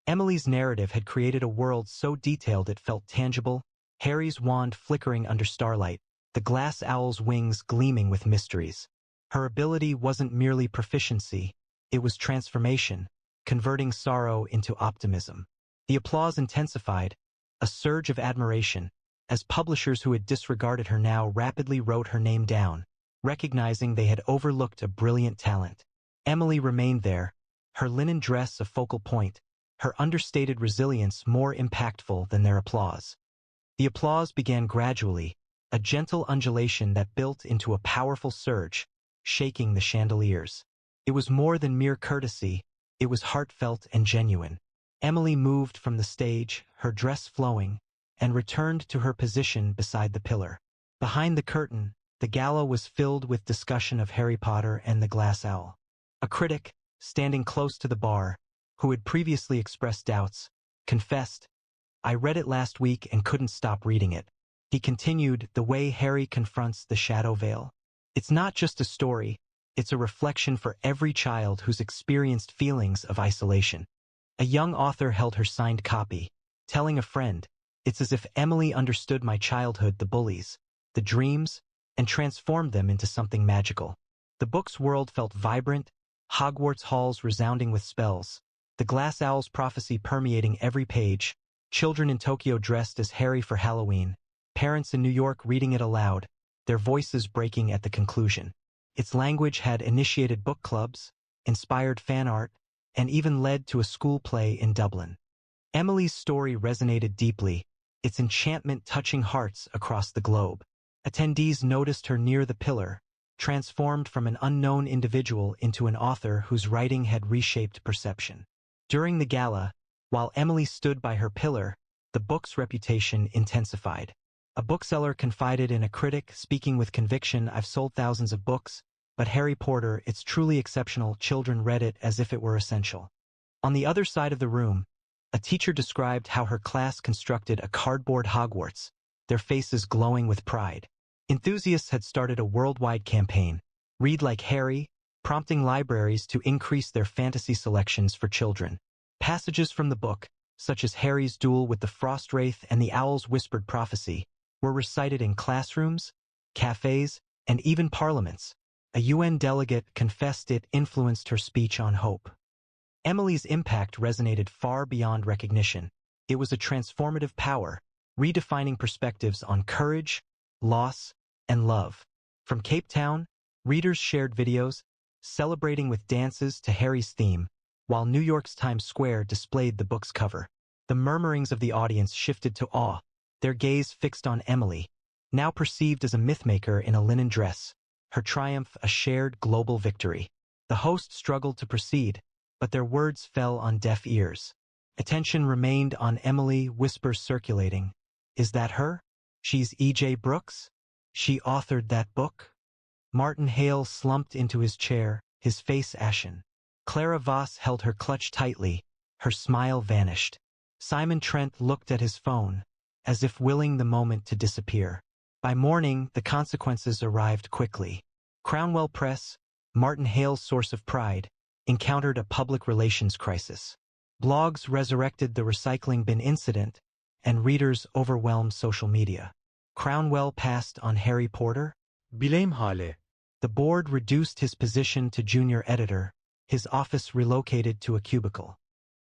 Emily's narrative had created a world so detailed it felt tangible, Harry's wand flickering under starlight, the glass owl's wings gleaming with mysteries. Her ability wasn't merely proficiency, it was transformation, converting sorrow into optimism. The applause intensified, a surge of admiration, as publishers who had disregarded her now rapidly wrote her name down, recognizing they had overlooked a brilliant talent. Emily remained there, her linen dress a focal point, her understated resilience more impactful than their applause. The applause began gradually, a gentle undulation that built into a powerful surge, shaking the chandeliers. It was more than mere courtesy, it was heartfelt and genuine. Emily moved from the stage, her dress flowing, and returned to her position beside the pillar. Behind the curtain, the gala was filled with discussion of Harry Potter and the Glass Owl. A critic, standing close to the bar, who had previously expressed doubts, confessed, "I read it last week and couldn't stop reading it." He continued, "The way Harry confronts the shadow veil. It's not just a story, it's a reflection for every child who's experienced feelings of isolation." A young author held her signed copy, telling a friend, "It's as if Emily understood my childhood, the bullies, the dreams, and transformed them into something magical." The book's world felt vibrant, Hogwarts halls resounding with spells, the Glass Owl's prophecy permeating every page, children in Tokyo dressed as Harry for Halloween, parents in New York reading it aloud, their voices breaking at the conclusion. Its language had initiated book clubs, inspired fan art, and even led to a school play in Dublin. Emily's story resonated deeply, its enchantment touching hearts across the globe. Attendees noticed her near the pillar, transformed from an unknown individual into an author whose writing had reshaped perception. During the gala, while Emily stood by her pillar, the book's reputation intensified. A bookseller confided in a critic, speaking with conviction, "I've sold thousands of books, but Harry Potter, it's truly exceptional. Children read it as if it were essential." On the other side of the room, a teacher described how her class constructed a cardboard Hogwarts, their faces glowing with pride. Enthusiasts had started a worldwide campaign, Read Like Harry, prompting libraries to increase their fantasy selections for children. Passages from the book, such as Harry's duel with the Frost Wraith and the Owl's whispered prophecy, were recited in classrooms, cafes, and even parliaments. A UN delegate confessed it influenced her speech on hope. Emily's impact resonated far beyond recognition. It was a transformative power, redefining perspectives on courage, loss, and love. From Cape Town, readers shared videos, celebrating with dances to Harry's theme, while New York's Times Square displayed the book's cover. The murmurings of the audience shifted to awe, their gaze fixed on Emily, now perceived as a mythmaker in a linen dress, her triumph a shared global victory. The host struggled to proceed, but their words fell on deaf ears. Attention remained on Emily, whispers circulating. Is that her? She's E.J. Brooks? She authored that book? Martin Hale slumped into his chair, his face ashen. Clara Voss held her clutch tightly, her smile vanished. Simon Trent looked at his phone, as if willing the moment to disappear. By morning, the consequences arrived quickly. Crownwell Press, Martin Hale's source of pride, encountered a public relations crisis. Blogs resurrected the recycling bin incident, and readers overwhelmed social media. Crownwell passed on Harry Porter. Billionaire. The board reduced his position to junior editor, his office relocated to a cubicle.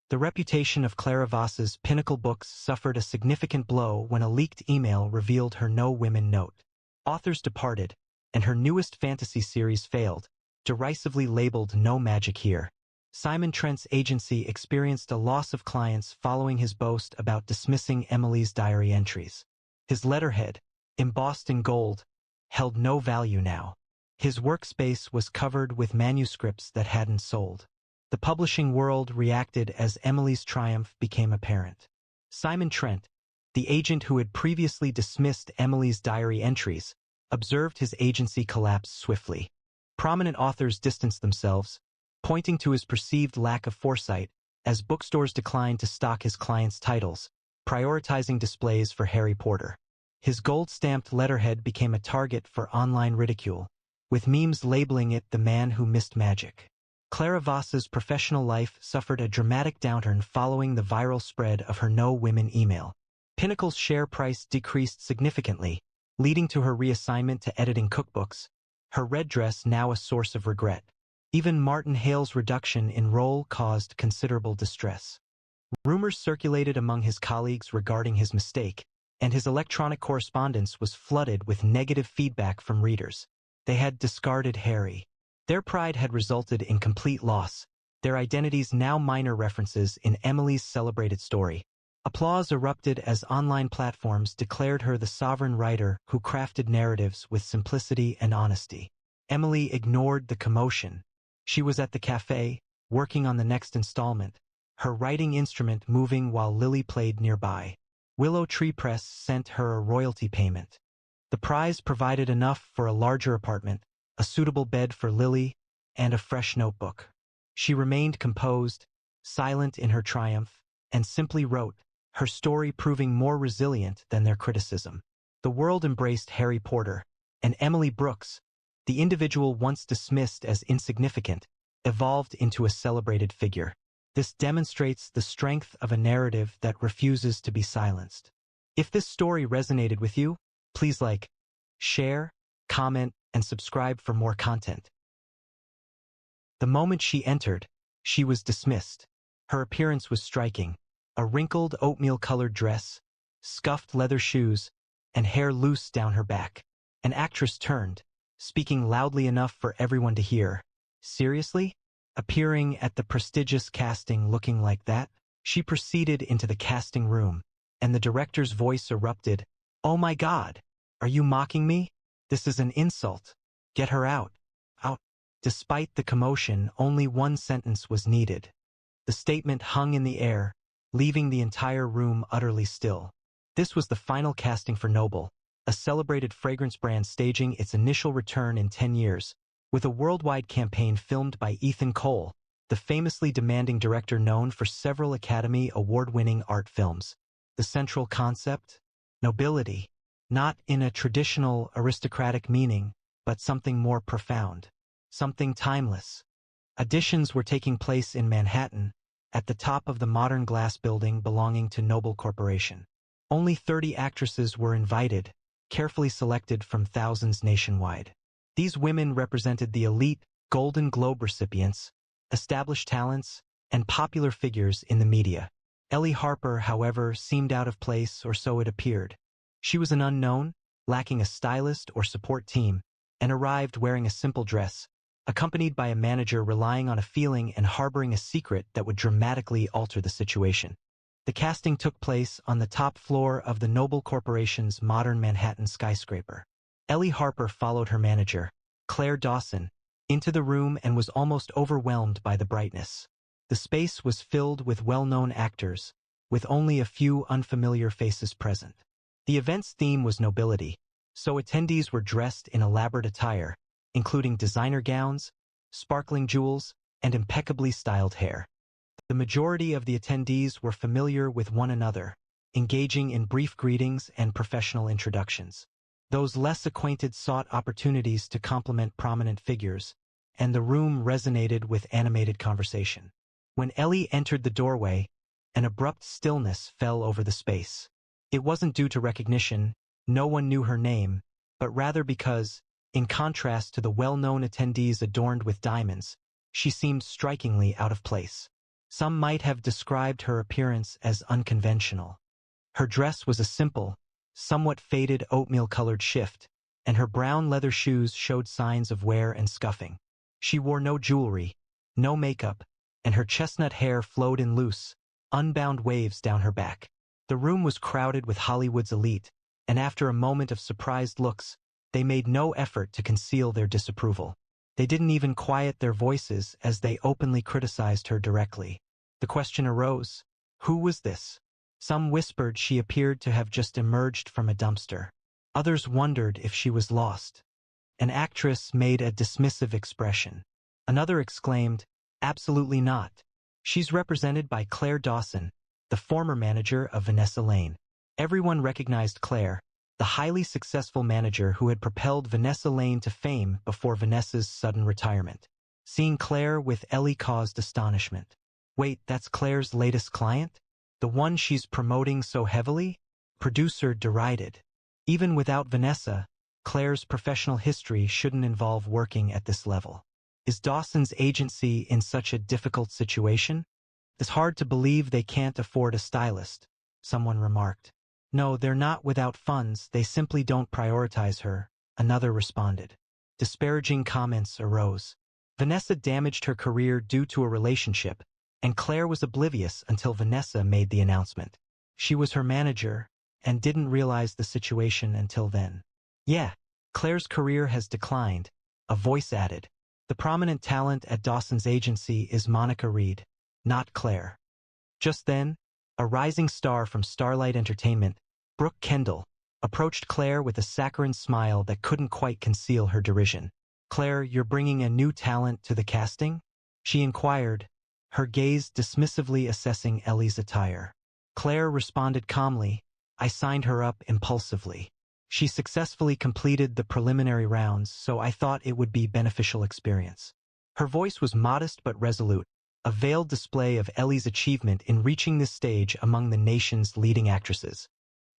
The reputation of Clara Voss's pinnacle books suffered a significant blow when a leaked email revealed her No Women note. Authors departed, and her newest fantasy series failed, derisively labeled No Magic Here. Simon Trent's agency experienced a loss of clients following his boast about dismissing Emily's diary entries. His letterhead, embossed in gold, held no value now. His workspace was covered with manuscripts that hadn't sold. The publishing world reacted as Emily's triumph became apparent. Simon Trent, the agent who had previously dismissed Emily's diary entries, observed his agency collapse swiftly. Prominent authors distanced themselves, pointing to his perceived lack of foresight, as bookstores declined to stock his clients' titles, prioritizing displays for Harry Porter. His gold-stamped letterhead became a target for online ridicule, with memes labeling it the man who missed magic. Clara Voss's professional life suffered a dramatic downturn following the viral spread of her No Women email. Pinnacle's share price decreased significantly, leading to her reassignment to editing cookbooks, her red dress now a source of regret. Even Martin Hale's reduction in role caused considerable distress. Rumors circulated among his colleagues regarding his mistake, and his electronic correspondence was flooded with negative feedback from readers. They had discarded Harry. Their pride had resulted in complete loss, their identities now minor references in Emily's celebrated story. Applause erupted as online platforms declared her the sovereign writer who crafted narratives with simplicity and honesty. Emily ignored the commotion. She was at the cafe, working on the next installment, her writing instrument moving while Lily played nearby. Willow Tree Press sent her a royalty payment. The prize provided enough for a larger apartment, a suitable bed for Lily, and a fresh notebook. She remained composed, silent in her triumph, and simply wrote, her story proving more resilient than their criticism. The world embraced Harry Porter, and Emily Brooks, the individual once dismissed as insignificant, evolved into a celebrated figure. This demonstrates the strength of a narrative that refuses to be silenced. If this story resonated with you, please like, share, comment, and subscribe for more content. The moment she entered, she was dismissed. Her appearance was striking. A wrinkled oatmeal-colored dress, scuffed leather shoes, and hair loose down her back. An actress turned, speaking loudly enough for everyone to hear. Seriously? Appearing at the prestigious casting looking like that? She proceeded into the casting room, and the director's voice erupted. Oh my God! Are you mocking me? This is an insult. Get her out. Out. Despite the commotion, only one sentence was needed. The statement hung in the air, leaving the entire room utterly still. This was the final casting for Noble, a celebrated fragrance brand staging its initial return in 10 years, with a worldwide campaign filmed by Ethan Cole, the famously demanding director known for several Academy Award-winning art films. The central concept? Nobility. Not in a traditional aristocratic meaning, but something more profound. Something timeless. Auditions were taking place in Manhattan, at the top of the modern glass building belonging to Noble Corporation. Only 30 actresses were invited, carefully selected from thousands nationwide. These women represented the elite Golden Globe recipients, established talents, and popular figures in the media. Ellie Harper, however, seemed out of place, or so it appeared. She was an unknown, lacking a stylist or support team, and arrived wearing a simple dress, accompanied by a manager relying on a feeling and harboring a secret that would dramatically alter the situation. The casting took place on the top floor of the Noble Corporation's modern Manhattan skyscraper. Ellie Harper followed her manager, Claire Dawson, into the room and was almost overwhelmed by the brightness. The space was filled with well-known actors, with only a few unfamiliar faces present. The event's theme was nobility, so attendees were dressed in elaborate attire, including designer gowns, sparkling jewels, and impeccably styled hair. The majority of the attendees were familiar with one another, engaging in brief greetings and professional introductions. Those less acquainted sought opportunities to compliment prominent figures, and the room resonated with animated conversation. When Ellie entered the doorway, an abrupt stillness fell over the space. It wasn't due to recognition, no one knew her name, but rather because, in contrast to the well-known attendees adorned with diamonds, she seemed strikingly out of place. Some might have described her appearance as unconventional. Her dress was a simple, somewhat faded oatmeal-colored shift, and her brown leather shoes showed signs of wear and scuffing. She wore no jewelry, no makeup, and her chestnut hair flowed in loose, unbound waves down her back. The room was crowded with Hollywood's elite, and after a moment of surprised looks, they made no effort to conceal their disapproval. They didn't even quiet their voices as they openly criticized her directly. The question arose, who was this? Some whispered she appeared to have just emerged from a dumpster. Others wondered if she was lost. An actress made a dismissive expression. Another exclaimed, absolutely not. She's represented by Claire Dawson, the former manager of Vanessa Lane. Everyone recognized Claire, the highly successful manager who had propelled Vanessa Lane to fame before Vanessa's sudden retirement. Seeing Claire with Ellie caused astonishment. Wait, that's Claire's latest client? The one she's promoting so heavily? Producer derided. Even without Vanessa, Claire's professional history shouldn't involve working at this level. Is Dawson's agency in such a difficult situation? It's hard to believe they can't afford a stylist, someone remarked. No, they're not without funds, they simply don't prioritize her, another responded. Disparaging comments arose. Vanessa damaged her career due to a relationship, and Claire was oblivious until Vanessa made the announcement. She was her manager, and didn't realize the situation until then. Yeah, Claire's career has declined, a voice added. The prominent talent at Dawson's agency is Monica Reed, not Claire. Just then, a rising star from Starlight Entertainment, Brooke Kendall, approached Claire with a saccharine smile that couldn't quite conceal her derision. Claire, you're bringing a new talent to the casting? She inquired, her gaze dismissively assessing Ellie's attire. Claire responded calmly, I signed her up impulsively. She successfully completed the preliminary rounds, so I thought it would be beneficial experience. Her voice was modest but resolute, a veiled display of Ellie's achievement in reaching this stage among the nation's leading actresses.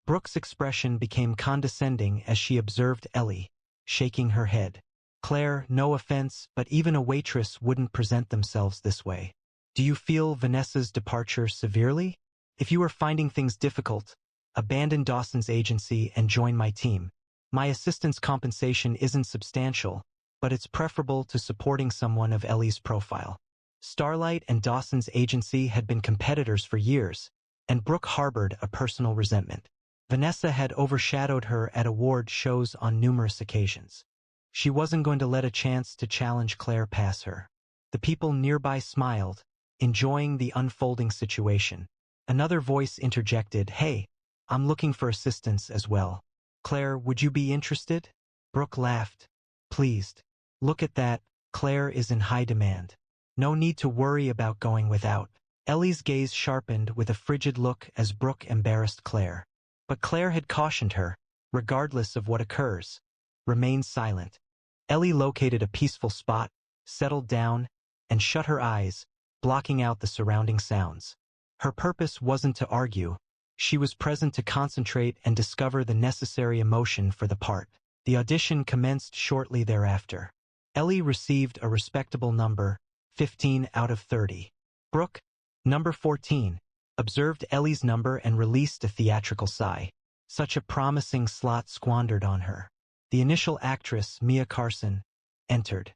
Brooke's expression became condescending as she observed Ellie, shaking her head. Claire, no offense, but even a waitress wouldn't present themselves this way. Do you feel Vanessa's departure severely? If you are finding things difficult, abandon Dawson's agency and join my team. My assistant's compensation isn't substantial, but it's preferable to supporting someone of Ellie's profile. Starlight and Dawson's agency had been competitors for years, and Brooke harbored a personal resentment. Vanessa had overshadowed her at award shows on numerous occasions. She wasn't going to let a chance to challenge Claire pass her. The people nearby smiled, enjoying the unfolding situation. Another voice interjected, Hey, I'm looking for assistance as well. Claire, would you be interested? Brooke laughed, pleased. Look at that, Claire is in high demand. No need to worry about going without. Ellie's gaze sharpened with a frigid look as Brooke embarrassed Claire. But Claire had cautioned her, regardless of what occurs, remain silent. Ellie located a peaceful spot, settled down, and shut her eyes, blocking out the surrounding sounds. Her purpose wasn't to argue. She was present to concentrate and discover the necessary emotion for the part. The audition commenced shortly thereafter. Ellie received a respectable number, 15 out of 30. Brooke, number 14, observed Ellie's number and released a theatrical sigh. Such a promising slot squandered on her. The initial actress, Mia Carson, entered.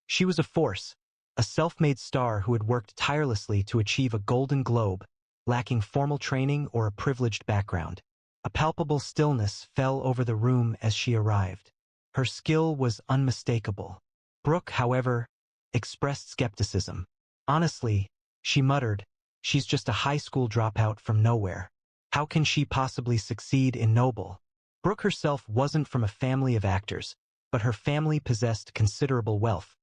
She was a force, a self-made star who had worked tirelessly to achieve a Golden Globe, lacking formal training or a privileged background. A palpable stillness fell over the room as she arrived. Her skill was unmistakable. Brooke, however, expressed skepticism. Honestly, she muttered, she's just a high school dropout from nowhere. How can she possibly succeed in Noble? Brooke herself wasn't from a family of actors, but her family possessed considerable wealth.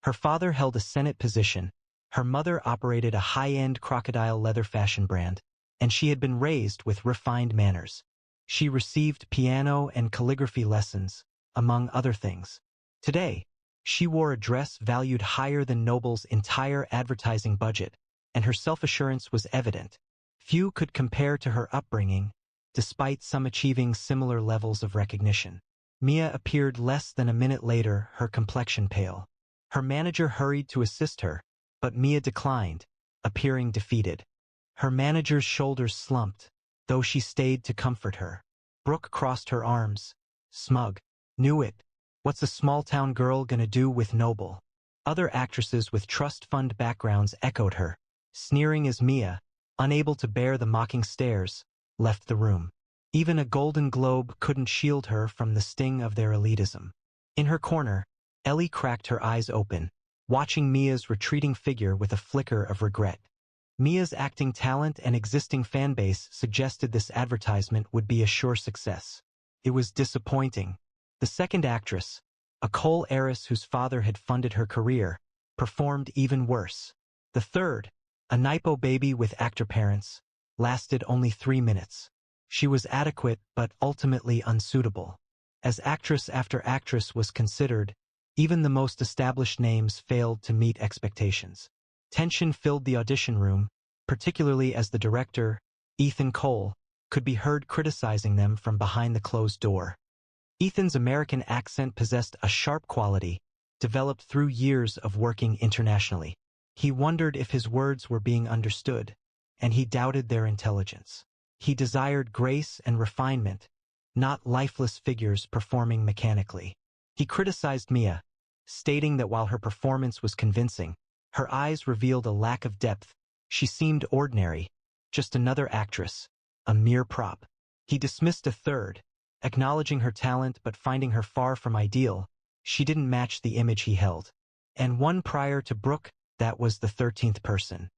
Her father held a Senate position, her mother operated a high-end crocodile leather fashion brand, and she had been raised with refined manners. She received piano and calligraphy lessons, among other things. Today, she wore a dress valued higher than Noble's entire advertising budget, and her self-assurance was evident. Few could compare to her upbringing, despite some achieving similar levels of recognition. Mia appeared less than a minute later, her complexion pale. Her manager hurried to assist her, but Mia declined, appearing defeated. Her manager's shoulders slumped, though she stayed to comfort her. Brooke crossed her arms, smug. Knew it. What's a small-town girl gonna do with Noble? Other actresses with trust fund backgrounds echoed her, sneering as Mia, unable to bear the mocking stares, left the room. Even a Golden Globe couldn't shield her from the sting of their elitism. In her corner, Ellie cracked her eyes open, watching Mia's retreating figure with a flicker of regret. Mia's acting talent and existing fanbase suggested this advertisement would be a sure success. It was disappointing. The second actress, a coal heiress whose father had funded her career, performed even worse. The third, a Naipo baby with actor parents, lasted only 3 minutes. She was adequate but ultimately unsuitable. As actress after actress was considered, even the most established names failed to meet expectations. Tension filled the audition room, particularly as the director, Ethan Cole, could be heard criticizing them from behind the closed door. Ethan's American accent possessed a sharp quality, developed through years of working internationally. He wondered if his words were being understood, and he doubted their intelligence. He desired grace and refinement, not lifeless figures performing mechanically. He criticized Mia, stating that while her performance was convincing, her eyes revealed a lack of depth. She seemed ordinary, just another actress, a mere prop. He dismissed a third, acknowledging her talent but finding her far from ideal. She didn't match the image he held. And one prior to Brooke, that was the 13th person.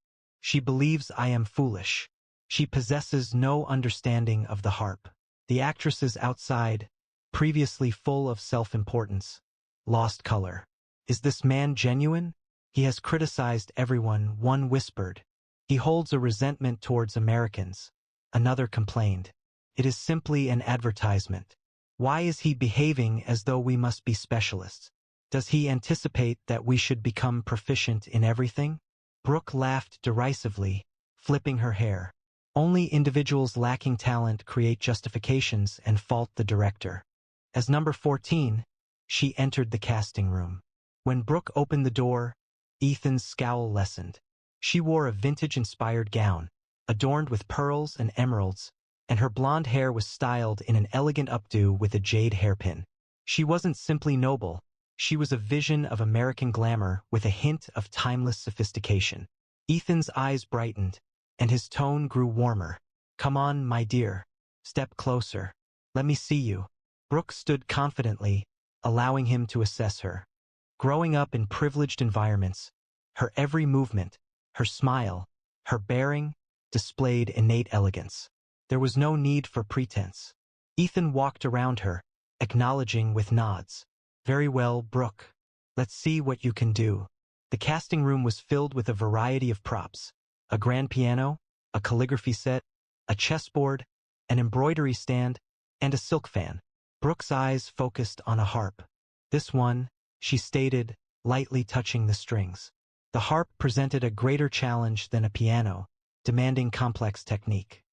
She believes I am foolish. She possesses no understanding of the harp. The actresses outside, previously full of self-importance, lost color. Is this man genuine? He has criticized everyone, one whispered. He holds a resentment towards Americans. Another complained. It is simply an advertisement. Why is he behaving as though we must be specialists? Does he anticipate that we should become proficient in everything? Brooke laughed derisively, flipping her hair. Only individuals lacking talent create justifications and fault the director. As number 14, she entered the casting room. When Brooke opened the door, Ethan's scowl lessened. She wore a vintage-inspired gown, adorned with pearls and emeralds, and her blonde hair was styled in an elegant updo with a jade hairpin. She wasn't simply noble. She was a vision of American glamour with a hint of timeless sophistication. Ethan's eyes brightened, and his tone grew warmer. Come on, my dear. Step closer. Let me see you. Brooke stood confidently, allowing him to assess her. Growing up in privileged environments, her every movement, her smile, her bearing, displayed innate elegance. There was no need for pretense. Ethan walked around her, acknowledging with nods. Very well, Brooke. Let's see what you can do. The casting room was filled with a variety of props. A grand piano, a calligraphy set, a chessboard, an embroidery stand, and a silk fan. Brooke's eyes focused on a harp. This one, she stated, lightly touching the strings. The harp presented a greater challenge than a piano, demanding complex technique.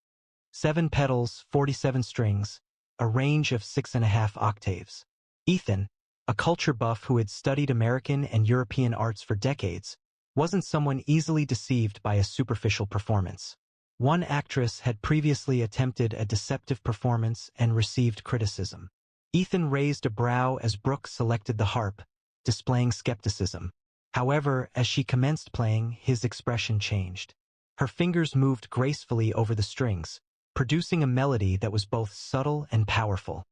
7 pedals, 47 strings, a range of 6.5 octaves. Ethan, a culture buff who had studied American and European arts for decades, wasn't someone easily deceived by a superficial performance. One actress had previously attempted a deceptive performance and received criticism. Ethan raised a brow as Brooke selected the harp, displaying skepticism. However, as she commenced playing, his expression changed. Her fingers moved gracefully over the strings, producing a melody that was both subtle and powerful.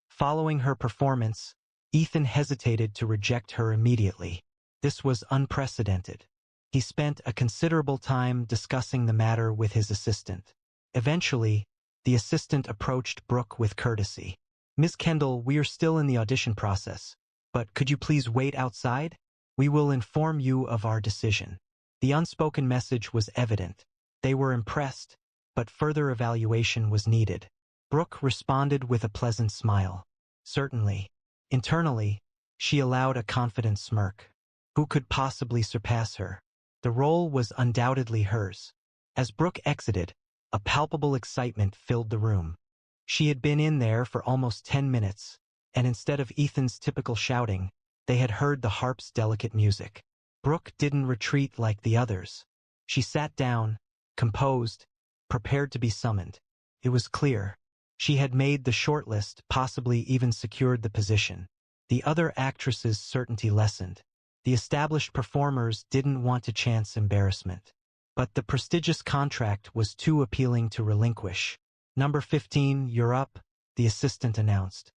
Following her performance, Ethan hesitated to reject her immediately. This was unprecedented. He spent a considerable time discussing the matter with his assistant. Eventually, the assistant approached Brooke with courtesy. "Ms. Kendall, we are still in the audition process, but could you please wait outside? We will inform you of our decision." The unspoken message was evident. They were impressed, but further evaluation was needed. Brooke responded with a pleasant smile. Certainly. Internally, she allowed a confident smirk. Who could possibly surpass her? The role was undoubtedly hers. As Brooke exited, a palpable excitement filled the room. She had been in there for almost 10 minutes, and instead of Ethan's typical shouting, they had heard the harp's delicate music. Brooke didn't retreat like the others. She sat down, composed, prepared to be summoned. It was clear. She had made the shortlist, possibly even secured the position. The other actresses' certainty lessened. The established performers didn't want to chance embarrassment. But the prestigious contract was too appealing to relinquish. "Number 15, you're up," the assistant announced.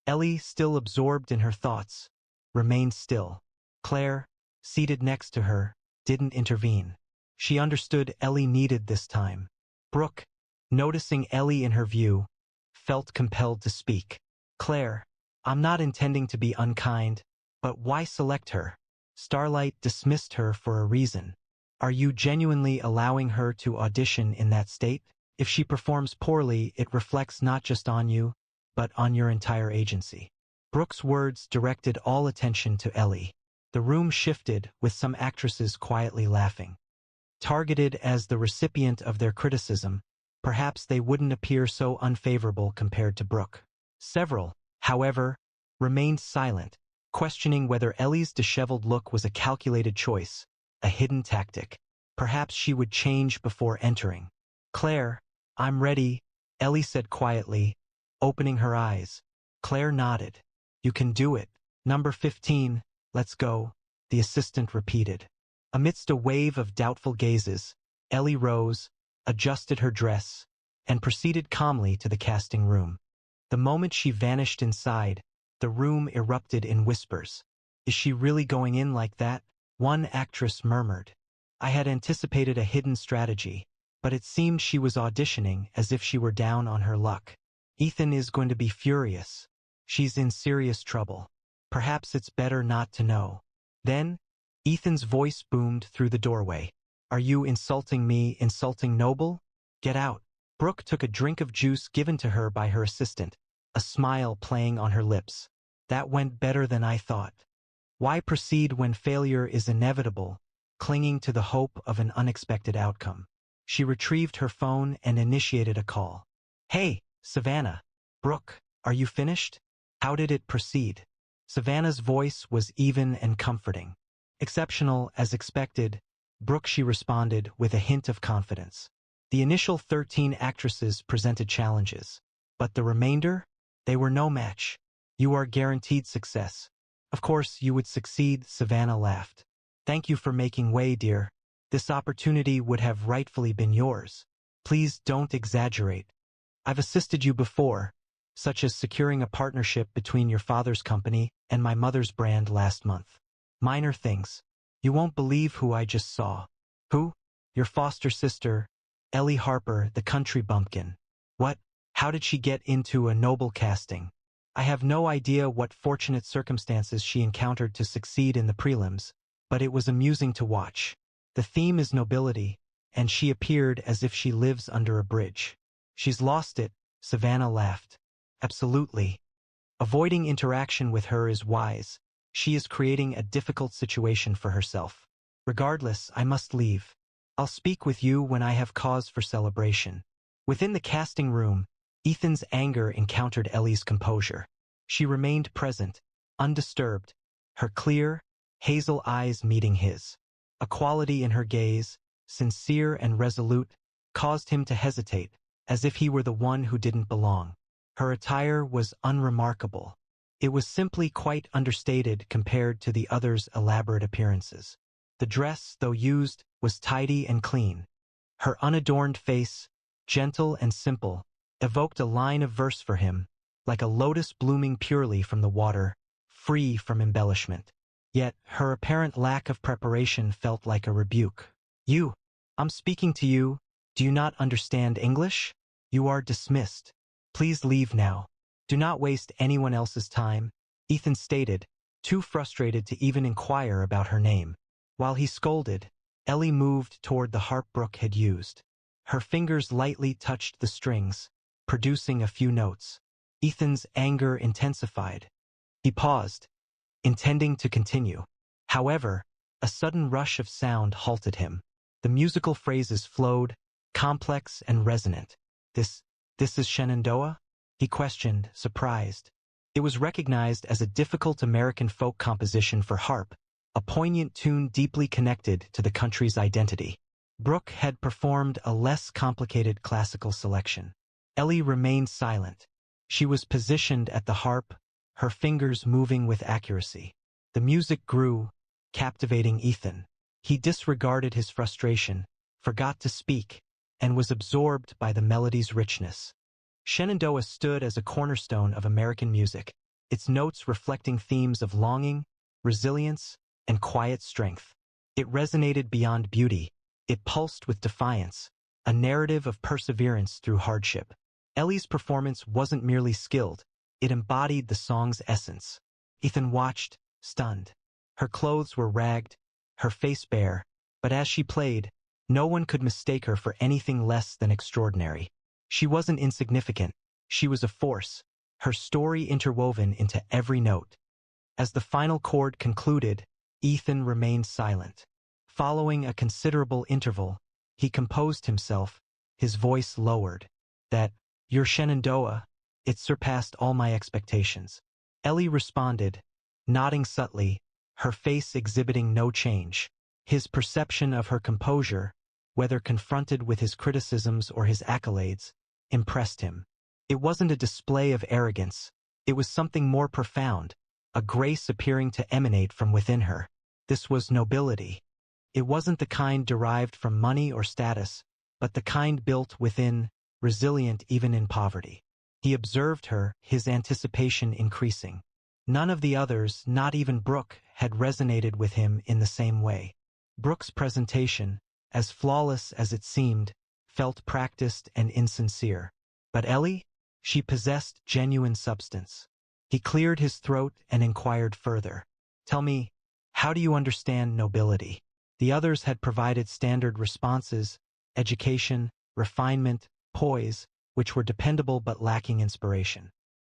Ellie, still absorbed in her thoughts, remained still. Claire, seated next to her, didn't intervene. She understood Ellie needed this time. Brooke, noticing Ellie in her view, felt compelled to speak. "Claire, I'm not intending to be unkind, but why select her? Starlight dismissed her for a reason. Are you genuinely allowing her to audition in that state? If she performs poorly, it reflects not just on you, but on your entire agency." Brooke's words directed all attention to Ellie. The room shifted, with some actresses quietly laughing. Targeted as the recipient of their criticism, perhaps they wouldn't appear so unfavorable compared to Brooke. Several, however, remained silent, questioning whether Ellie's disheveled look was a calculated choice, a hidden tactic. Perhaps she would change before entering. "Claire, I'm ready," Ellie said quietly, opening her eyes. Claire nodded. "You can do it. Number 15, let's go," the assistant repeated. Amidst a wave of doubtful gazes, Ellie rose, adjusted her dress, and proceeded calmly to the casting room. The moment she vanished inside, the room erupted in whispers. "Is she really going in like that?" One actress murmured. "I had anticipated a hidden strategy, but it seemed she was auditioning as if she were down on her luck. Ethan is going to be furious. She's in serious trouble. Perhaps it's better not to know." Then, Ethan's voice boomed through the doorway. "Are you insulting me, insulting Noble? Get out." Brooke took a drink of juice given to her by her assistant, a smile playing on her lips. "That went better than I thought." Why proceed when failure is inevitable, clinging to the hope of an unexpected outcome? She retrieved her phone and initiated a call. "Hey, Savannah. Brooke, are you finished? How did it proceed?" Savannah's voice was even and comforting. "Exceptional, as expected," Brooke, she responded with a hint of confidence. The initial 13 actresses presented challenges, but the remainder? They were no match. "You are guaranteed success." "Of course you would succeed," Savannah laughed. "Thank you for making way, dear. This opportunity would have rightfully been yours. Please don't exaggerate. I've assisted you before, such as securing a partnership between your father's company and my mother's brand last month. Minor things. You won't believe who I just saw." "Who?" "Your foster sister, Ellie Harper, the country bumpkin." "What? How did she get into a Noble casting?" "I have no idea what fortunate circumstances she encountered to succeed in the prelims, but it was amusing to watch. The theme is nobility, and she appeared as if she lives under a bridge." "She's lost it," Savannah laughed. "Absolutely. Avoiding interaction with her is wise. She is creating a difficult situation for herself." Regardless, I must leave. I'll speak with you when I have cause for celebration. Within the casting room, Ethan's anger encountered Ellie's composure. She remained present, undisturbed, her clear, hazel eyes meeting his. A quality in her gaze, sincere and resolute, caused him to hesitate, as if he were the one who didn't belong. Her attire was unremarkable. It was simply quite understated compared to the others' elaborate appearances. The dress, though used, was tidy and clean. Her unadorned face, gentle and simple, evoked a line of verse for him, like a lotus blooming purely from the water, free from embellishment. Yet her apparent lack of preparation felt like a rebuke. I'm speaking to you. Do you not understand English? You are dismissed. Please leave now. Do not waste anyone else's time, Ethan stated, too frustrated to even inquire about her name. While he scolded, Ellie moved toward the harp Brooke had used. Her fingers lightly touched the strings, producing a few notes. Ethan's anger intensified. He paused, intending to continue. However, a sudden rush of sound halted him. The musical phrases flowed, complex and resonant. This is Shenandoah? He questioned, surprised. It was recognized as a difficult American folk composition for harp, a poignant tune deeply connected to the country's identity. Brooke had performed a less complicated classical selection. Ellie remained silent. She was positioned at the harp, her fingers moving with accuracy. The music grew, captivating Ethan. He disregarded his frustration, forgot to speak, and was absorbed by the melody's richness. Shenandoah stood as a cornerstone of American music, its notes reflecting themes of longing, resilience, and quiet strength. It resonated beyond beauty. It pulsed with defiance, a narrative of perseverance through hardship. Ellie's performance wasn't merely skilled, it embodied the song's essence. Ethan watched, stunned. Her clothes were ragged, her face bare, but as she played, no one could mistake her for anything less than extraordinary. She wasn't insignificant, she was a force, her story interwoven into every note. As the final chord concluded, Ethan remained silent. Following a considerable interval, he composed himself, his voice lowered. Your Shenandoah, it surpassed all my expectations. Ellie responded, nodding subtly, her face exhibiting no change. His perception of her composure, whether confronted with his criticisms or his accolades, impressed him. It wasn't a display of arrogance, it was something more profound, a grace appearing to emanate from within her. This was nobility. It wasn't the kind derived from money or status, but the kind built within, resilient even in poverty. He observed her, his anticipation increasing. None of the others, not even Brooke, had resonated with him in the same way. Brooke's presentation, as flawless as it seemed, felt practiced and insincere. But Ellie? She possessed genuine substance. He cleared his throat and inquired further. Tell me, how do you understand nobility? The others had provided standard responses, education, refinement, poise, which were dependable but lacking inspiration.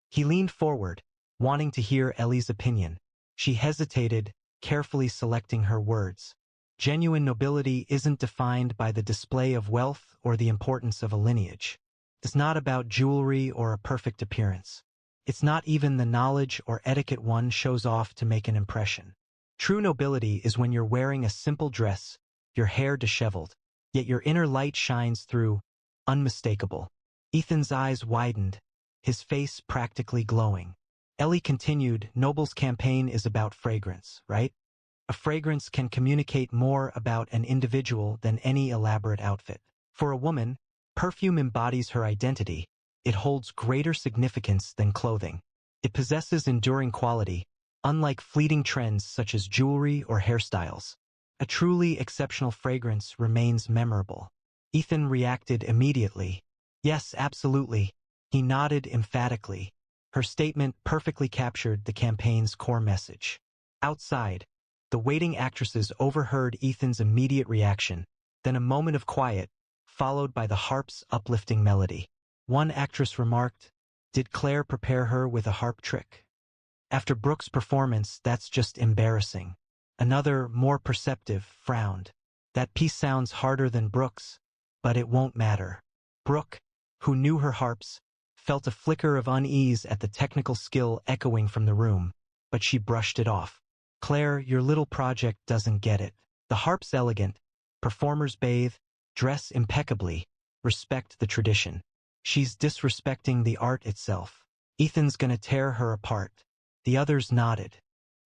He leaned forward, wanting to hear Ellie's opinion. She hesitated, carefully selecting her words. Genuine nobility isn't defined by the display of wealth or the importance of a lineage. It's not about jewelry or a perfect appearance. It's not even the knowledge or etiquette one shows off to make an impression. True nobility is when you're wearing a simple dress, your hair disheveled, yet your inner light shines through, unmistakable. Ethan's eyes widened, his face practically glowing. Ellie continued, Noble's campaign is about fragrance, right? A fragrance can communicate more about an individual than any elaborate outfit. For a woman, perfume embodies her identity. It holds greater significance than clothing. It possesses enduring quality, unlike fleeting trends such as jewelry or hairstyles. A truly exceptional fragrance remains memorable. Ethan reacted immediately. Yes, absolutely. He nodded emphatically. Her statement perfectly captured the campaign's core message. Outside, the waiting actresses overheard Ethan's immediate reaction, then a moment of quiet, followed by the harp's uplifting melody. One actress remarked, "Did Claire prepare her with a harp trick?" After Brooke's performance, that's just embarrassing. Another, more perceptive, frowned. That piece sounds harder than Brooke's, but it won't matter. Brooke, who knew her harps, felt a flicker of unease at the technical skill echoing from the room, but she brushed it off. Claire, your little project doesn't get it. The harp's elegant, performers bathe, dress impeccably, respect the tradition. She's disrespecting the art itself. Ethan's gonna tear her apart. The others nodded.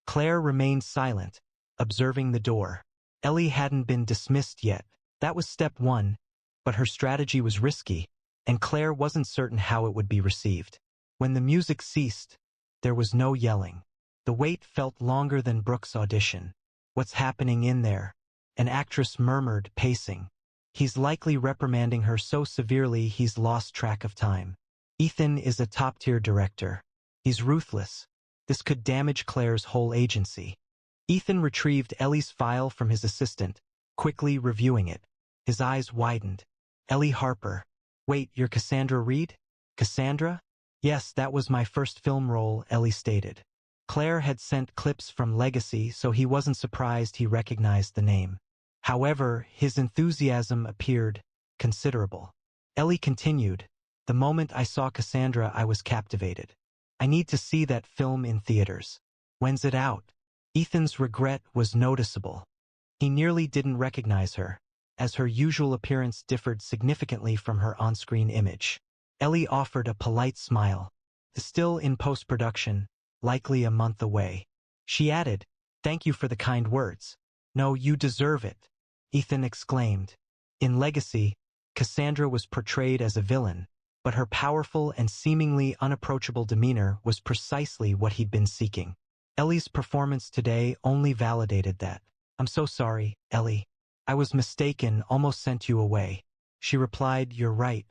Claire remained silent, observing the door. Ellie hadn't been dismissed yet. That was step one, but her strategy was risky, and Claire wasn't certain how it would be received. When the music ceased, there was no yelling. The wait felt longer than Brooke's audition. What's happening in there? An actress murmured, pacing. He's likely reprimanding her so severely he's lost track of time. Ethan is a top-tier director. He's ruthless. This could damage Claire's whole agency. Ethan retrieved Ellie's file from his assistant, quickly reviewing it. His eyes widened. Ellie Harper. Wait, you're Cassandra Reed? Cassandra? Yes, that was my first film role, Ellie stated. Claire had sent clips from Legacy, so he wasn't surprised he recognized the name. However, his enthusiasm appeared considerable. Ellie continued, the moment I saw Cassandra, I was captivated. I need to see that film in theaters. When's it out? Ethan's regret was noticeable. He nearly didn't recognize her, as her usual appearance differed significantly from her on-screen image. Ellie offered a polite smile. Still in post-production, likely a month away. She added, thank you for the kind words. No, you deserve it, Ethan exclaimed. In Legacy, Cassandra was portrayed as a villain, but her powerful and seemingly unapproachable demeanor was precisely what he'd been seeking. Ellie's performance today only validated that. I'm so sorry, Ellie. I was mistaken, almost sent you away. She replied, you're right.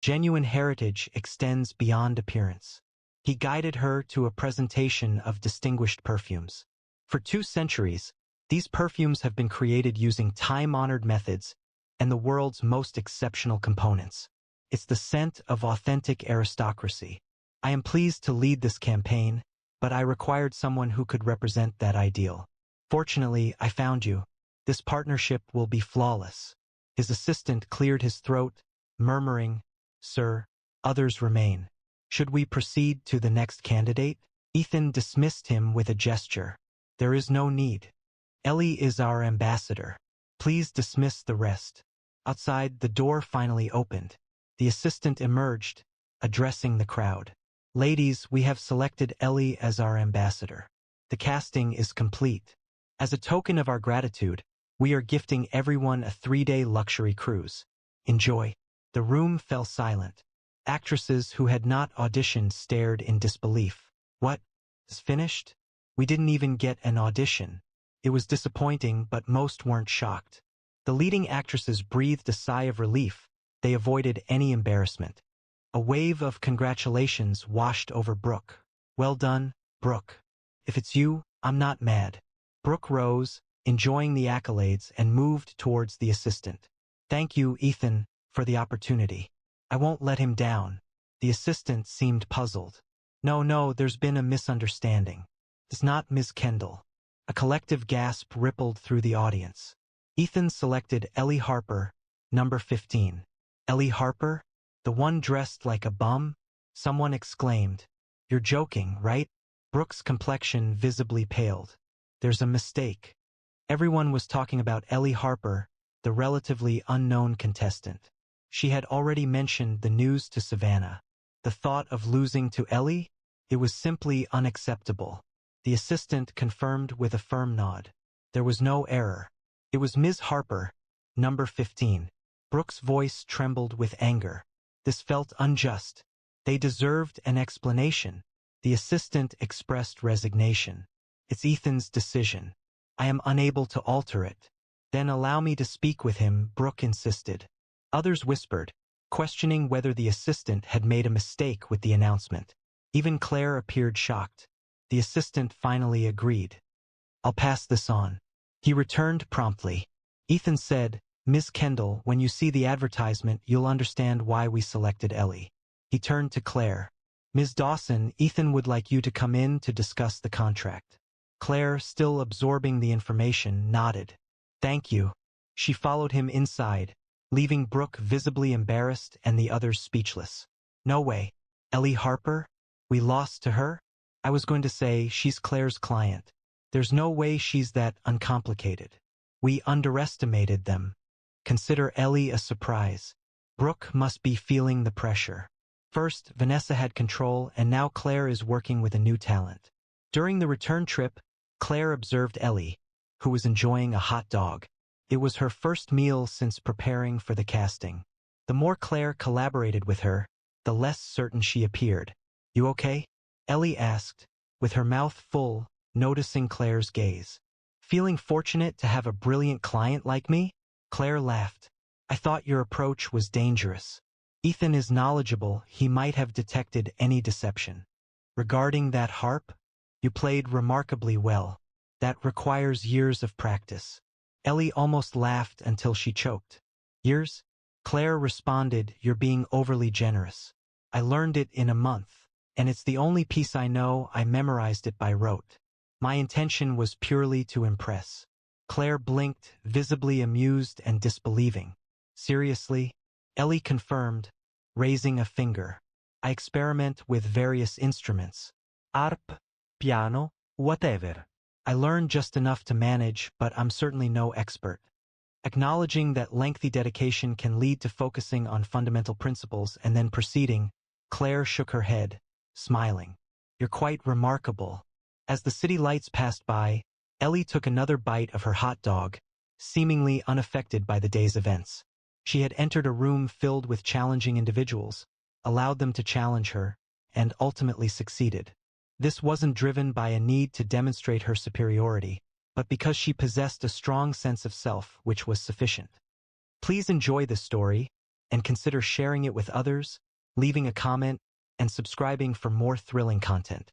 Genuine heritage extends beyond appearance. He guided her to a presentation of distinguished perfumes. For 2 centuries, these perfumes have been created using time-honored methods and the world's most exceptional components. It's the scent of authentic aristocracy. I am pleased to lead this campaign, but I required someone who could represent that ideal. Fortunately, I found you. This partnership will be flawless. His assistant cleared his throat, murmuring, Sir, others remain. Should we proceed to the next candidate? Ethan dismissed him with a gesture. There is no need. Ellie is our ambassador. Please dismiss the rest. Outside, the door finally opened. The assistant emerged, addressing the crowd. Ladies, we have selected Ellie as our ambassador. The casting is complete. As a token of our gratitude, we are gifting everyone a 3-day luxury cruise. Enjoy. The room fell silent. Actresses who had not auditioned stared in disbelief. What? Is finished? We didn't even get an audition. It was disappointing, but most weren't shocked. The leading actresses breathed a sigh of relief. They avoided any embarrassment. A wave of congratulations washed over Brooke. Well done, Brooke. If it's you, I'm not mad. Brooke rose, enjoying the accolades, and moved towards the assistant. Thank you, Ethan, for the opportunity. I won't let him down. The assistant seemed puzzled. No, there's been a misunderstanding. It's not Ms. Kendall. A collective gasp rippled through the audience. Ethan selected Ellie Harper, number 15. Ellie Harper? The one dressed like a bum? Someone exclaimed. You're joking, right? Brooke's complexion visibly paled. There's a mistake. Everyone was talking about Ellie Harper, the relatively unknown contestant. She had already mentioned the news to Savannah. The thought of losing to Ellie? It was simply unacceptable. The assistant confirmed with a firm nod. There was no error. It was Ms. Harper, number 15. Brooke's voice trembled with anger. This felt unjust. They deserved an explanation. The assistant expressed resignation. It's Ethan's decision. I am unable to alter it. Then allow me to speak with him, Brooke insisted. Others whispered, questioning whether the assistant had made a mistake with the announcement. Even Claire appeared shocked. The assistant finally agreed. I'll pass this on. He returned promptly. Ethan said, Ms. Kendall, when you see the advertisement, you'll understand why we selected Ellie. He turned to Claire. Ms. Dawson, Ethan would like you to come in to discuss the contract. Claire, still absorbing the information, nodded. Thank you. She followed him inside, leaving Brooke visibly embarrassed and the others speechless. No way. Ellie Harper? We lost to her? I was going to say she's Claire's client. There's no way she's that uncomplicated. We underestimated them. Consider Ellie a surprise. Brooke must be feeling the pressure. First, Vanessa had control, and now Claire is working with a new talent. During the return trip, Claire observed Ellie, who was enjoying a hot dog. It was her first meal since preparing for the casting. The more Claire collaborated with her, the less certain she appeared. You okay? Ellie asked, with her mouth full, noticing Claire's gaze. Feeling fortunate to have a brilliant client like me? Claire laughed. I thought your approach was dangerous. Ethan is knowledgeable, he might have detected any deception. Regarding that harp, you played remarkably well. That requires years of practice. Ellie almost laughed until she choked. Years? Claire responded, you're being overly generous. I learned it in a month, and it's the only piece I know. I memorized it by rote. My intention was purely to impress. Claire blinked, visibly amused and disbelieving. Seriously? Ellie confirmed, raising a finger. I experiment with various instruments. Harp, piano, whatever. I learned just enough to manage, but I'm certainly no expert. Acknowledging that lengthy dedication can lead to focusing on fundamental principles and then proceeding, Claire shook her head, smiling. You're quite remarkable. As the city lights passed by, Ellie took another bite of her hot dog, seemingly unaffected by the day's events. She had entered a room filled with challenging individuals, allowed them to challenge her, and ultimately succeeded. This wasn't driven by a need to demonstrate her superiority, but because she possessed a strong sense of self, which was sufficient. Please enjoy this story, and consider sharing it with others, leaving a comment, and subscribing for more thrilling content.